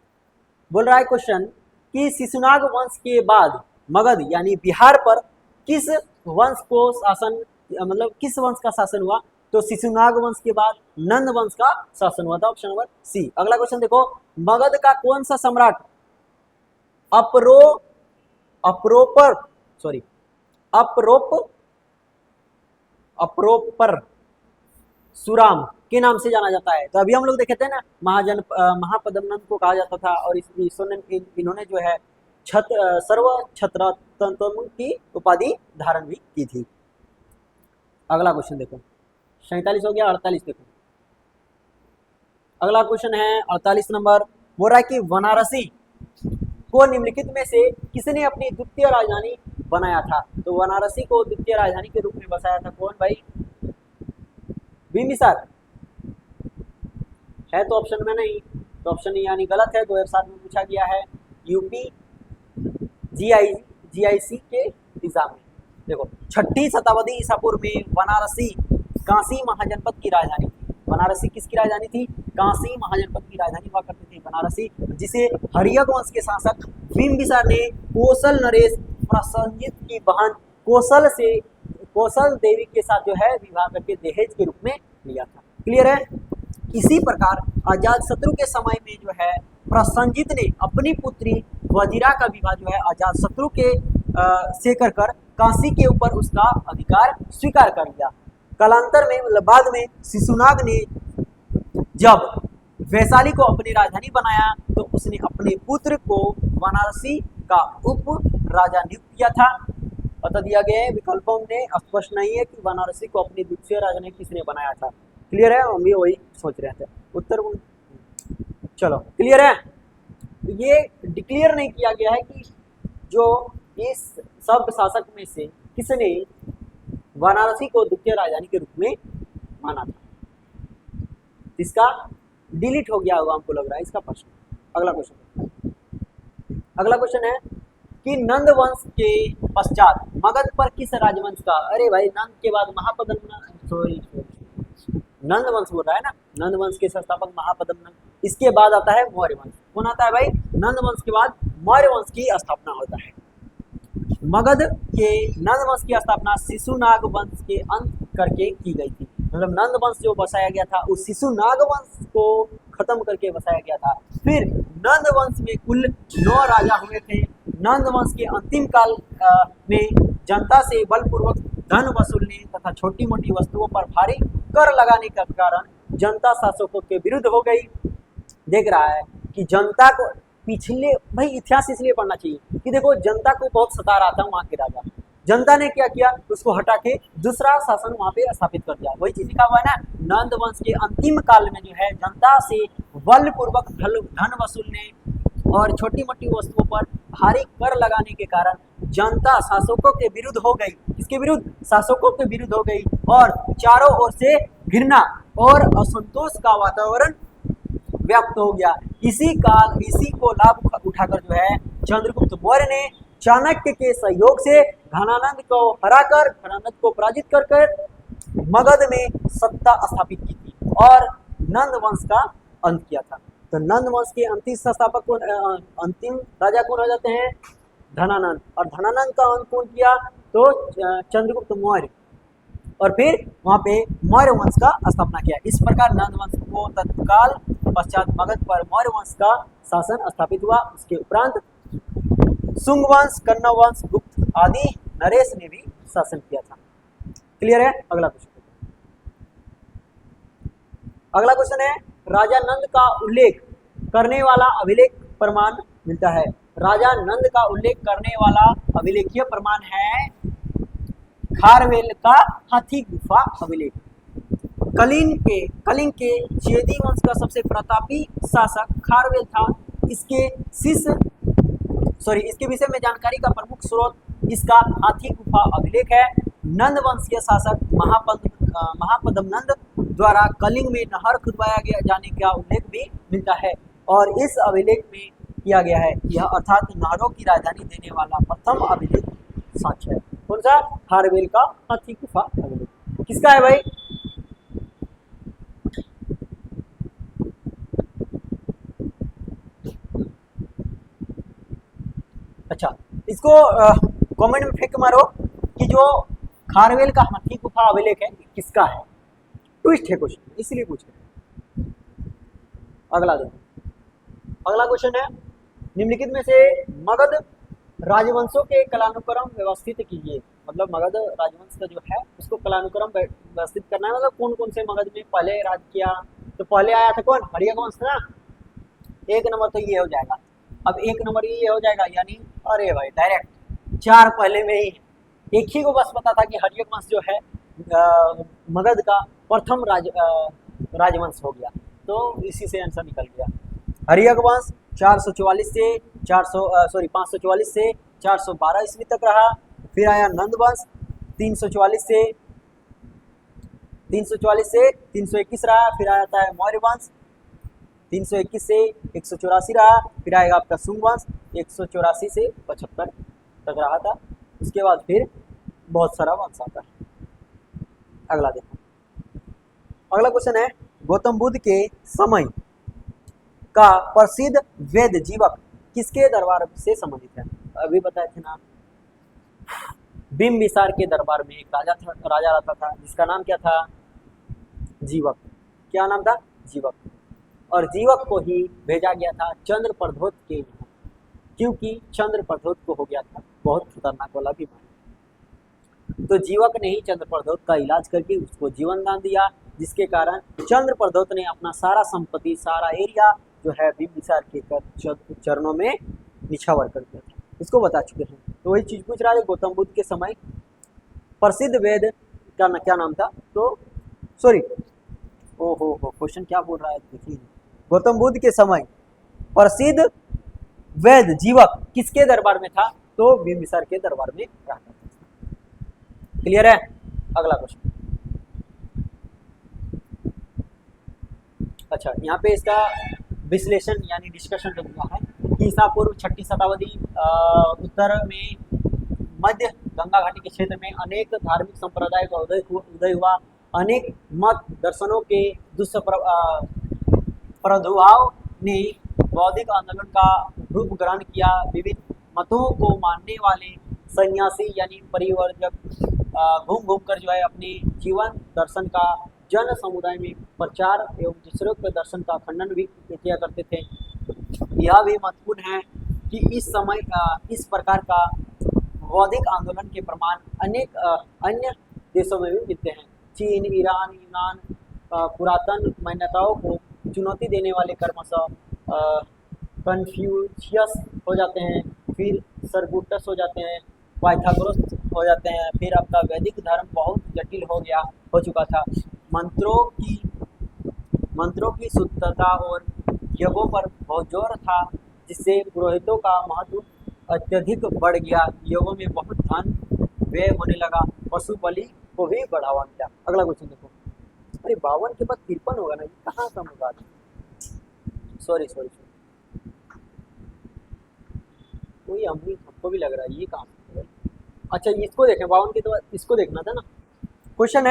बोल रहा है क्वेश्चन कि शिशुनाग वंश के बाद मगध यानी बिहार पर किस वंश को शासन, मतलब किस वंश का शासन हुआ? तो शिशुनाग वंश के बाद नंद वंश का शासन हुआ था। Option number C. अगला क्वेश्चन देखो, मगध का कौन सा सम्राट अप्रोपर सुराम के नाम से जाना जाता है? तो अभी हम लोग देखे थे ना, महापद्म नंद को कहा जाता था और इन्होंने जो है सर्व छत्रतंत्र की उपाधि धारण भी की थी। अगला क्वेश्चन देखो, 47 हो गया, 48 देखो। अगला क्वेश्चन है 48 नंबर, बोल रहा है कि बनारसी को निम्नलिखित में से किसने अपनी द्वितीय राजधानी बनाया था? तो बनारसी को द्वितीय राजधानी के रूप में बसाया था कौन भाई? बिंबिसार है तो ऑप्शन में नहीं, तो ऑप्शन यानी गलत है। 2007 में पूछा गया है यूपी जीआईसी के एग्जाम में। देखो, 6ठी शताब्दी ईसा पूर्व में बनारसी काशी महाजनपद की राजधानी थी। बनारसी किसकी राजधानी थी? काशी महाजनपद की राजधानी हुआ करती थी बनारसी, जिसे हर्यक वंश के शासक बिंबिसार ने कौशल नरेश प्रसन्नजित की बहन कौशल देवी के साथ जो है विवाह करके दहेज के रूप में लिया था। क्लियर है? इसी प्रकार अजातशत्रु के समय में जो है प्रसन्नजित ने अपनी पुत्री वजीरा का विवाह जो है अजातशत्रु के से कर काशी के ऊपर उसका अधिकार स्वीकार कर लिया। कालांतर में, मतलब बाद में, शिशुनाग ने जब वैशाली को अपनी राजधानी बनाया तो उसने अपने पुत्र को बनारसी का उप राजा नियुक्त किया था। बता दिया गया है, विकल्पों में स्पष्ट नहीं है कि बनारसी को अपनी द्वितीय राजधानी किसने बनाया था। क्लियर है? हम भी वही सोच रहे थे। उत्तर चलो क्लियर है। ये डिक्लेयर नहीं किया गया है कि जो इस सब शासक में से किसने वाराणसी को द्वितीय राजधानी के रूप में माना था। इसका डिलीट हो गया होगा हमको लग रहा है इसका प्रश्न। अगला क्वेश्चन है कि नंद वंश के पश्चात मगध पर किस राजवंश का, अरे भाई नंद के बाद महापद्म, सॉरी नंद वंश बोल रहा है ना, नंद वंश के संस्थापक महापद्म नंद, इसके बाद आता है मौर्य वंश। कौन आता है भाई? नंद वंश के बाद मौर्य वंश की स्थापना होता है। मगध के नंद वंश की स्थापना शिशुनाग वंश के अंत करके की गई थी। मतलब नंद वंश जो बसाया गया था उस शिशुनाग वंश को खत्म करके बसाया गया था। फिर नंद वंश में कुल 9 राजा हुए थे। नंद वंश के अंतिम काल में जनता से बलपूर्वक धन वसूलने तथा छोटी मोटी वस्तुओं पर भारी कर लगाने के कारण जनता शासकों के विरुद्ध हो गई। देख रहा है कि जनता को पिछले, भाई इतिहास इसलिए पढ़ना चाहिए कि देखो जनता को बहुत सता रहा था वहाँ के राजा, जनता ने क्या किया, उसको हटा के दूसरा शासन वहां पे स्थापित कर दिया। वही चीज लिखा हुआ है ना, नंद वंश के अंतिम काल में जो है जनता से बलपूर्वक धन वसूलने और छोटी मोटी वस्तुओं पर भारी कर लगाने के कारण जनता शासकों के विरुद्ध हो गई। किसके विरुद्ध? शासकों के विरुद्ध हो गई और चारों ओर से घृणा और असंतोष का वातावरण व्याप्त हो गया। इसी को लाभ उठाकर जो है चंद्रगुप्त मौर्य ने चाणक्य के सहयोग से घनानंद को हराकर, घनानंद को पराजित कर मगध में सत्ता स्थापित की थी और नंद वंश का अंत किया था। तो नंद वंश के अंतिम संस्थापक कौन, अंतिम राजा कौन हो जाते हैं? धनानंद। और धनानंद का अंत कौन किया? तो चंद्रगुप्त मौर्य। और फिर वहां पे मौर्य वंश का स्थापना किया। इस प्रकार नंद वंश को तत्काल पश्चात मगध पर मौर्य वंश का शासन स्थापित हुआ। उसके उपरांत शुंग वंश, कण्व वंश, गुप्त आदि नरेश ने भी शासन किया था। क्लियर है? अगला क्वेश्चन। अगला क्वेश्चन है, राजा नंद का उल्लेख करने वाला अभिलेख प्रमाण मिलता है। राजा नंद का उल्लेख करने वाला अभिलेखीय प्रमाण है खारवेल का हाथी गुफा अभिलेख। कलिंग के चेदी वंश का सबसे प्रतापी शासक खारवेल था। इसके विषय में जानकारी का प्रमुख स्रोत इसका हाथी गुफा अभिलेख है। नंद वंशीय शासक महापद्मनंद द्वारा कलिंग में नहर खुदवाया गया जाने का उल्लेख भी मिलता है और इस अभिलेख में किया गया है यह अर्थात नहरों की राजधानी देने वाला प्रथम अभिलेख साक्ष्य है। कौन सा? खारवेल का हाथी गुफा अभिलेख। किसका है भाई? अच्छा, इसको कमेंट में फेंक मारो कि जो खारवेल का हाथी गुफा अभिलेख है किसका है। ट्विस्ट है क्वेश्चन, इसलिए पूछ रहे। अगला देखो, अगला क्वेश्चन है, निम्नलिखित में से मगध राजवंशों के कालानुक्रम व्यवस्थित कीजिए। मतलब मगध राजवंश का जो है उसको कालानुक्रम व्यवस्थित करना है। मतलब कौन कौन से मगध में पहले राज किया। तो पहले आया था कौन? हर्यक वंश ना। एक नंबर तो ये हो जाएगा। अब एक नंबर ये हो जाएगा, यानी अरे भाई डायरेक्ट 4 पहले में ही। एक ही को बस पता था कि हर्यक वंश जो है मगध का प्रथम राजवंश हो गया, तो इसी से आंसर निकल गया। हर्यक वंश 544 से 412 ईस्वी तक रहा। फिर आया नंद वंश 344 से 321 रहा। फिर आता है मौर्य वंश 321 से 184 रहा। फिर आएगा आपका शुंग वंश 184 से 75 तक रहा था। उसके बाद फिर बहुत सारा वंश आता है। अगला देखो, अगला क्वेश्चन है, गौतम बुद्ध के समय का प्रसिद्ध वेद जीवक किसके दरबार से संबंधित है? अभी बताए थे ना, बिंबिसार के दरबार में एक राजा रहता था जिसका नाम क्या था? जीवक। क्या नाम था? जीवक। और जीवक को ही भेजा गया था चंद्रप्रद्योत के यहाँ, क्योंकि चंद्रप्रद्योत को हो गया था बहुत खतरनाक वाला बीमारी। तो जीवक ने ही चंद्रप्रद्योत का इलाज करके उसको जीवन दान दिया, जिसके कारण चंद्रप्रद्योत ने अपना सारा संपत्ति, सारा एरिया जो है बिंबिसार के चरणों में निछावर कर दिया था। इसको बता चुके हैं। तो वही चीज पूछ रहा है, गौतम बुद्ध के समय प्रसिद्ध वेद का क्या नाम था? तो सॉरी, ओहो क्वेश्चन क्या बोल रहा है देखिए। गौतम बुद्ध के समय प्रसिद्ध वेद जीवक किसके दरबार में था? तो बिंबिसार के दरबार में रहता था। क्लियर है? अगला क्वेश्चन। अच्छा, यहाँ पे इसका विश्लेषण यानी डिस्कशन जो हुआ है कि ईसा पूर्व 6वीं शताब्दी उत्तर में मध्य गंगा घाटी के क्षेत्र में अनेक धार्मिक संप्रदाय का उदय हुआ। अनेक मत दर्शनों के दुष्प्रभाव ने बौद्धिक आंदोलन का रूप ग्रहण किया। विविध मतों को मानने वाले सन्यासी यानी परिवर्तक घूम घूम कर जो है अपने जीवन दर्शन का जन समुदाय में प्रचार एवं दूसरों के दर्शन का खंडन भी किया करते थे। यह भी महत्वपूर्ण है कि इस समय इस प्रकार का बौद्धिक आंदोलन के प्रमाण अनेक अन्य देशों में भी मिलते हैं। चीन, ईरान, यूनान पुरातन मान्यताओं को चुनौती देने वाले क्रमशः कन्फ्यूशियस हो जाते हैं, फिर सरगुटस हो जाते हैं, पाइथागोरस हो जाते हैं। फिर आपका वैदिक धर्म बहुत जटिल हो चुका था। मंत्रों की शुद्धता और यज्ञों पर बहुत जोर था, जिससे पुरोहितों का महत्व अत्यधिक बढ़ गया। यज्ञों में बहुत धन व्यय होने लगा, पशु बलि को भी बढ़ावा मिला। अगला क्वेश्चन देखो। अरे 52 के बाद 53 होगा ना, ये कहाँ कम होगा? सॉरी सॉरी सॉरी, वही हमको भी लग रहा है, ये कहाँ से है? अच्छा इसको देखें, 52 के बाद इसको देखना था ना। क्वेश्चन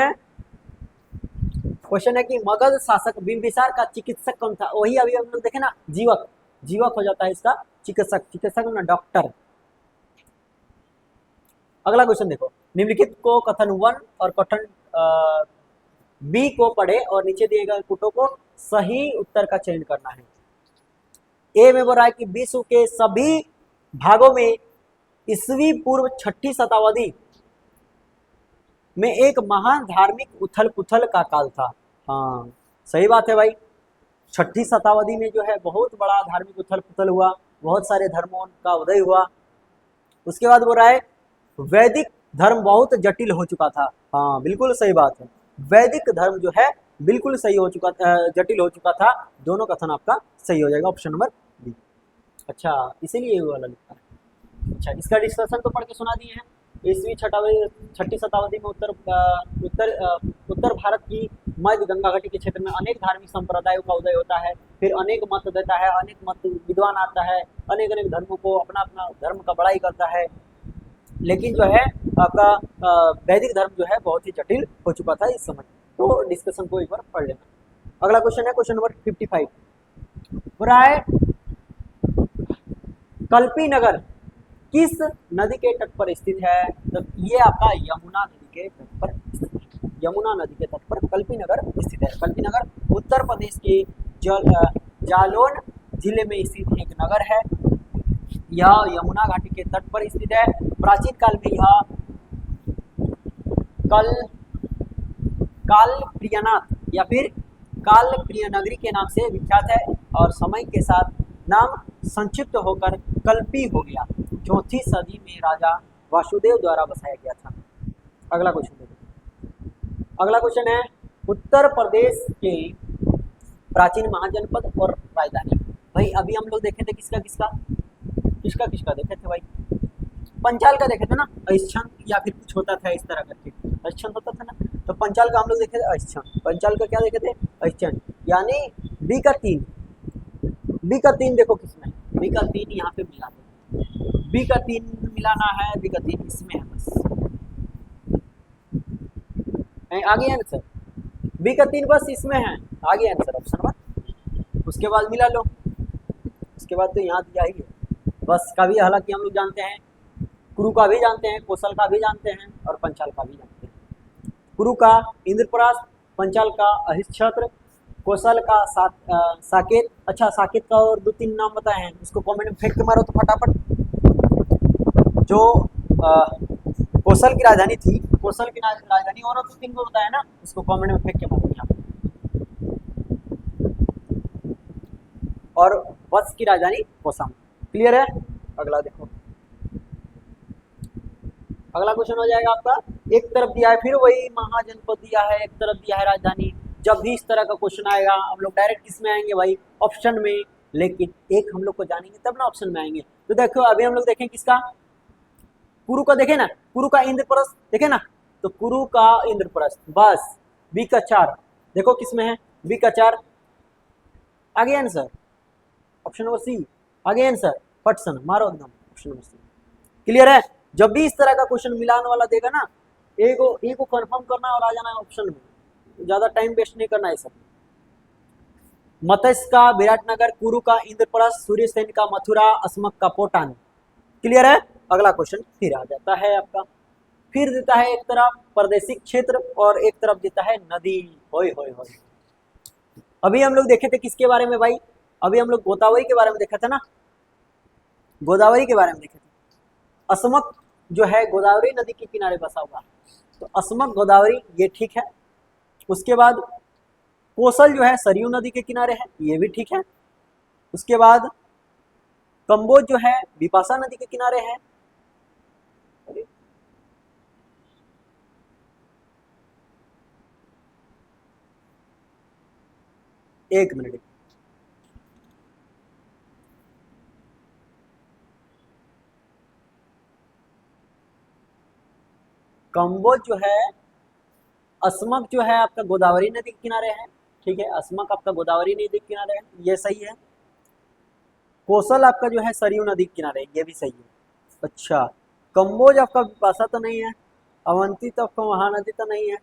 है कि मगध शासक बिंबिसार का चिकित्सक कौन था? वही अभी हम लोग देखे ना, जीवक। जीवक हो जाता है इसका चिकित्सक ना, डॉक्टर। अगला क्वेश्चन देखो। निम्नलिखित को कथन 1 और कथन बी को पढ़े और नीचे दिए गए पुटों को सही उत्तर का चयन करना है। ए में बोल रहा है कि विश्व के सभी भागों में ईस्वी पूर्व 6ठी शताब्दी में एक महान धार्मिक उथल पुथल का काल था। हाँ सही बात है भाई। 6ठी शताब्दी में जो है बहुत बड़ा धार्मिक उथल पुथल हुआ, बहुत सारे धर्मों का उदय हुआ। उसके बाद बोल रहा है वैदिक धर्म बहुत जटिल हो चुका था। हाँ बिल्कुल सही बात है, वैदिक धर्म जो है बिल्कुल सही हो चुका था, जटिल हो चुका था। दोनों कथन आपका सही हो जाएगा, ऑप्शन नंबर बी। अच्छा इसीलिए ये वाला लिखा है। अच्छा इसका डिस्कशन तो पढ़ के सुना दिए हैं। ईस्वी 6ठी शताब्दी में उत्तर भारत की मध्य गंगा घाटी के क्षेत्र में अनेक धार्मिक संप्रदायों का उदय होता है। फिर अनेक मत देता है, अनेक मत विद्वान आता है, अनेक अनेक धर्मों को अपना अपना धर्म का बड़ाई करता है। लेकिन जो है आपका वैदिक धर्म जो है बहुत ही जटिल हो चुका था इस समय। तो डिस्कशन को एक बार पढ़ लेना। अगला क्वेश्चन है क्वेश्चन नंबर 55। हो रहा है कल्पी नगर किस नदी के तट पर स्थित है? तो ये आपका यमुना नदी के तट पर स्थित है। यमुना नदी के तट पर कल्पी नगर स्थित है। कल्पी नगर उत्तर प्रदेश के जालौन जिले में स्थित एक नगर है। यह यमुना घाटी के तट पर स्थित है। प्राचीन काल में यह काल प्रियनाथ या फिर काल प्रिय नगरी के नाम से विख्यात है और समय के साथ नाम संक्षिप्त होकर कल्पी हो गया। 4ठी सदी में राजा वासुदेव द्वारा बसाया गया था। अगला क्वेश्चन देखो। अगला क्वेश्चन है उत्तर प्रदेश के प्राचीन महाजनपद और राजधानी। भाई अभी हम लोग देखे थे किसका देखे थे भाई? पंचाल का देखे थे ना, अक्षण या फिर कुछ होता था इस तरह करके, अक्षण होता था ना। तो पंचाल का हम लोग देखे थे अक्षण। पंचाल का क्या देखे थे? अक्षण। यानी बी का 3 देखो किसमें, बी का 3 यहाँ पे मिला दो। बी का 3 मिलाना है, बी का 3 इसमें है बस। आगे आंसर बी का 3 बस इसमें है, आगे आंसर ऑप्शन नंबर। उसके बाद मिला लो, उसके बाद तो यहाँ दिया ही है बस। का भी हालांकि हम लोग जानते हैं, कुरु का भी जानते हैं, कौशल का भी जानते हैं और पंचाल का भी जानते हैं। कुरु का इंद्रप्रस्थ, पंचाल का अहिच्छत्र, कौशल का साकेत। अच्छा साकेत का और 2-3 नाम बताए हैं, उसको कमेंट में फेंक के मारो तो फटाफट। जो कौशल की राजधानी थी, कौशल की राजधानी और 2-3 को बताया ना, उसको कमेंट में फेंक के मारो यहाँ। और वत्स की राजधानी कोसम। क्लियर है? अगला देखो, अगला क्वेश्चन हो जाएगा आपका। एक तरफ दिया है फिर वही महाजनपद दिया है, एक तरफ दिया है राजधानी। जब भी इस तरह का क्वेश्चन आएगा हम लोग डायरेक्ट किस में आएंगे भाई? ऑप्शन में। लेकिन एक हम लोग को जानेंगे तब ना ऑप्शन में आएंगे। तो देखो अभी हम लोग देखें किसका, कुरु का देखे ना, कुरु का इंद्रप्रस्थ देखे ना, तो कुरु का इंद्रप्रस्थ बस। बी का 4 देखो किसमें है, बी का 4। आगे आंसर ऑप्शन नंबर सी। आगे आंसर पटसन मारो एकदम, ऑप्शन नंबर सी। क्लियर है? जब भी इस तरह का क्वेश्चन मिलान वाला देगा ना, ए को कंफर्म करना और आ जाना है ऑप्शन में, ज्यादा टाइम वेस्ट नहीं करना है सब। मत्स्य का विराटनगर, कुरु का इंद्रप्रस्थ, सूर्यसेन का मथुरा, अस्मक का पोटान। क्लियर है? अगला क्वेश्चन फिर आ जाता है आपका, फिर देता है एक तरफ प्रादेशिक क्षेत्र और एक तरफ देता है नदी। होय होय होय। अभी हम लोग देखे थे किसके बारे में भाई? अभी हम लोग गोदावरी के बारे में देखा था ना, गोदावरी के बारे में देखे थे। अस्मक जो है गोदावरी नदी के किनारे बसा हुआ, तो अस्मक गोदावरी ये ठीक है। उसके बाद कौशल जो है सरयू नदी के किनारे है, ये भी ठीक है। उसके बाद कंबोज जो है बिपाशा नदी के किनारे है। एक मिनट। कंबोज जो है, अस्मक जो है आपका गोदावरी नदी के किनारे है, ठीक है, अस्मक आपका गोदावरी नदी के किनारे है, ये सही है। कोसल आपका जो है सरयू नदी के किनारे है, ये भी सही है। अच्छा, कंबोज आपका बिपाशा तो नहीं है, अवंती तो आपका महानदी तो नहीं है।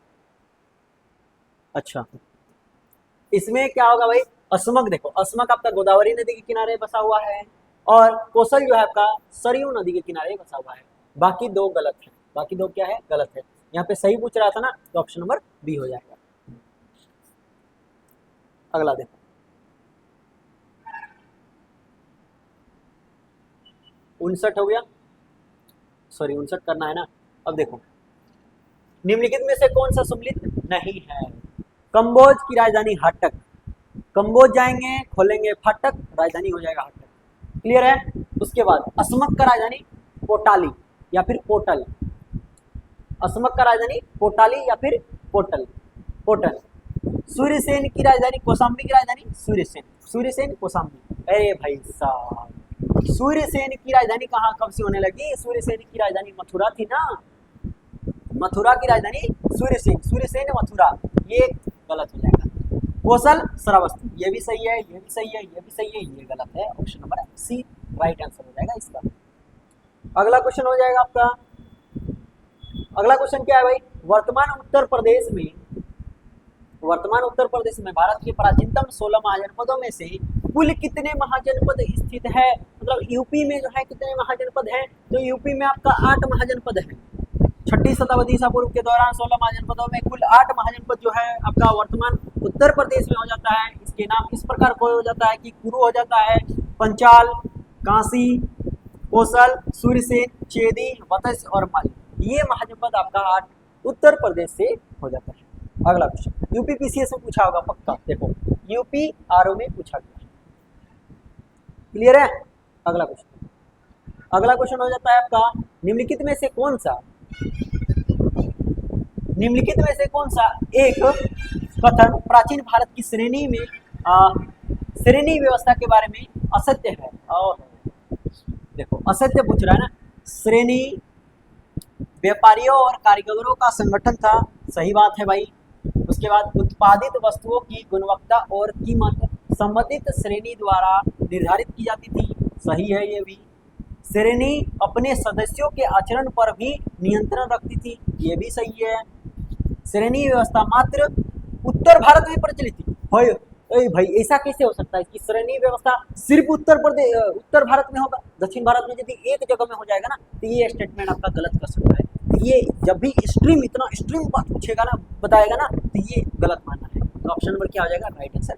अच्छा, इसमें क्या होगा भाई, अस्मक देखो, अस्मक आपका गोदावरी नदी के किनारे बसा हुआ है और कोसल जो है आपका सरयू नदी के किनारे बसा हुआ है। बाकी दो गलत है, बाकी दो क्या है, गलत है। यहाँ पे सही पूछ रहा था ना, तो ऑप्शन नंबर बी हो जाएगा। अगला देखो, उनसठ हो गया, सॉरी 59 करना है ना। अब देखो, निम्नलिखित में से कौन सा सम्मिलित नहीं है। कंबोज की राजधानी हटक, कंबोज जाएंगे खोलेंगे फाटक, राजधानी हो जाएगा हटक, क्लियर है। उसके बाद अस्मक का राजधानी पोटाली या फिर पोटल, अस्मक का राजधानी पोटाली या फिर पोटल, पोटल। सूर्यसेन की राजधानी, कौशाम्बी की राजधानी सूर्यसेन, सूर्यसेन कौशाम्बी। अरे भाई साहब, सूर्यसेन की राजधानी कहाँ कब से होने लगी, सूर्यसेन की राजधानी मथुरा थी ना, मथुरा की राजधानी सूर्यसेन, सूर्यसेन मथुरा, ये गलत हो जाएगा। कौशल श्रावस्ती, ये भी सही है, ये भी सही है, ये भी सही है, ये गलत है। Option number C right answer हो जाएगा इसका। अगला क्वेश्चन हो जाएगा आपका, अगला क्वेश्चन क्या है भाई, वर्तमान उत्तर प्रदेश में, वर्तमान उत्तर प्रदेश में भारत के प्राचीनतम 16 महाजनपदों में से कुल कितने महाजनपद स्थित है, मतलब यूपी में जो है कितने महाजनपद हैं, तो यूपी में आपका 8 महाजनपद है। छठी शताब्दी ईसा पूर्व के दौरान 16 महाजनपदों में कुल 8 महाजनपद जो है आपका वर्तमान उत्तर प्रदेश में हो जाता है। इसके नाम इस प्रकार को हो जाता है कि कुरु हो जाता है, पंचाल, काशी, कौशल, सूर्यसेन, चेदी, वत्स और मल, ये महाजनपद आपका 8 उत्तर प्रदेश से हो जाता है। अगला क्वेश्चन यूपी पीसीएस में पूछा होगा पक्का, देखो यूपी आरओ में पूछा गया, क्लियर है। अगला क्वेश्चन, अगला क्वेश्चन हो जाता है आपका, निम्नलिखित में से कौन सा, निम्नलिखित में से कौन सा एक कथन प्राचीन भारत की श्रेणी में श्रेणी व्यवस्था के बारे में असत्य है। और देखो असत्य पूछ रहा है ना, श्रेणी व्यापारियों और कारीगरों का संगठन था, सही बात है भाई। उसके बाद उत्पादित वस्तुओं की गुणवत्ता और कीमत संबंधित श्रेणी द्वारा निर्धारित की जाती थी, सही है ये भी। श्रेणी अपने सदस्यों के आचरण पर भी नियंत्रण रखती थी, ये भी सही है। श्रेणी व्यवस्था मात्र उत्तर भारत में प्रचलित थी, भाई ऐसा कैसे हो सकता है कि श्रेणी व्यवस्था सिर्फ उत्तर भारत में होगा, दक्षिण भारत में यदि एक जगह में हो जाएगा ना, तो ये स्टेटमेंट आपका गलत कर सकता है। ये जब भी स्ट्रीम इतना स्ट्रीम बात पूछेगा ना, बताएगा ना, तो ये गलत मानना है। तो ऑप्शन नंबर क्या हो जाएगा, राइट आंसर।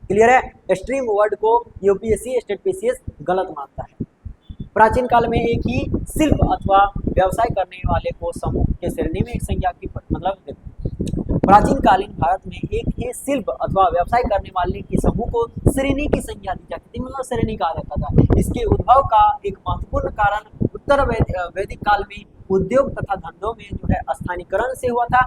क्लियर है, स्ट्रीम वर्ड को यूपीएससी स्टेट पीसीएस गलत मानता है। प्राचीन काल में एक ही शिल्प अथवा व्यवसाय करने वाले को समूह के श्रेणी में एक संज्ञा की, मतलब प्राचीन कालीन भारत में एक ही शिल्प अथवा व्यवसाय करने वाले के समूह को श्रेणी की संज्ञा दी जाती थी, मतलब श्रेणी कहा जाता था। इसके उद्भव का एक महत्वपूर्ण कारण उत्तर वैदिक काल में उद्योग तथा धंधों में जो है स्थानीकरण से हुआ था।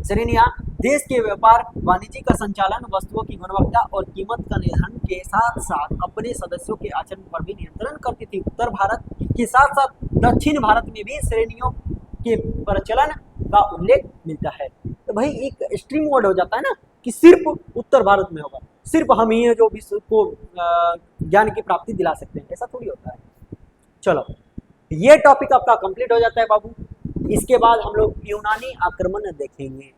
श्रेणियां देश के व्यापार वाणिज्य का संचालन, वस्तुओं की गुणवत्ता और कीमत का निर्धारण के साथ साथ अपने सदस्यों के आचरण पर भी नियंत्रण करती थी। उत्तर भारत के साथ साथ दक्षिण भारत में भी श्रेणियों के प्रचलन का उल्लेख मिलता है। तो भाई एक स्ट्रीम वर्ड हो जाता है ना कि सिर्फ उत्तर भारत में होगा, सिर्फ हम ही जो विश्व को ज्ञान की प्राप्ति दिला सकते हैं, ऐसा थोड़ी होता है। चलो ये टॉपिक आपका कंप्लीट हो जाता है बाबू। इसके बाद हम लोग यूनानी आक्रमण देखेंगे।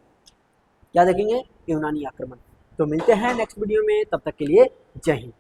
क्या देखेंगे, यूनानी आक्रमण। तो मिलते हैं नेक्स्ट वीडियो में, तब तक के लिए जय हिंद।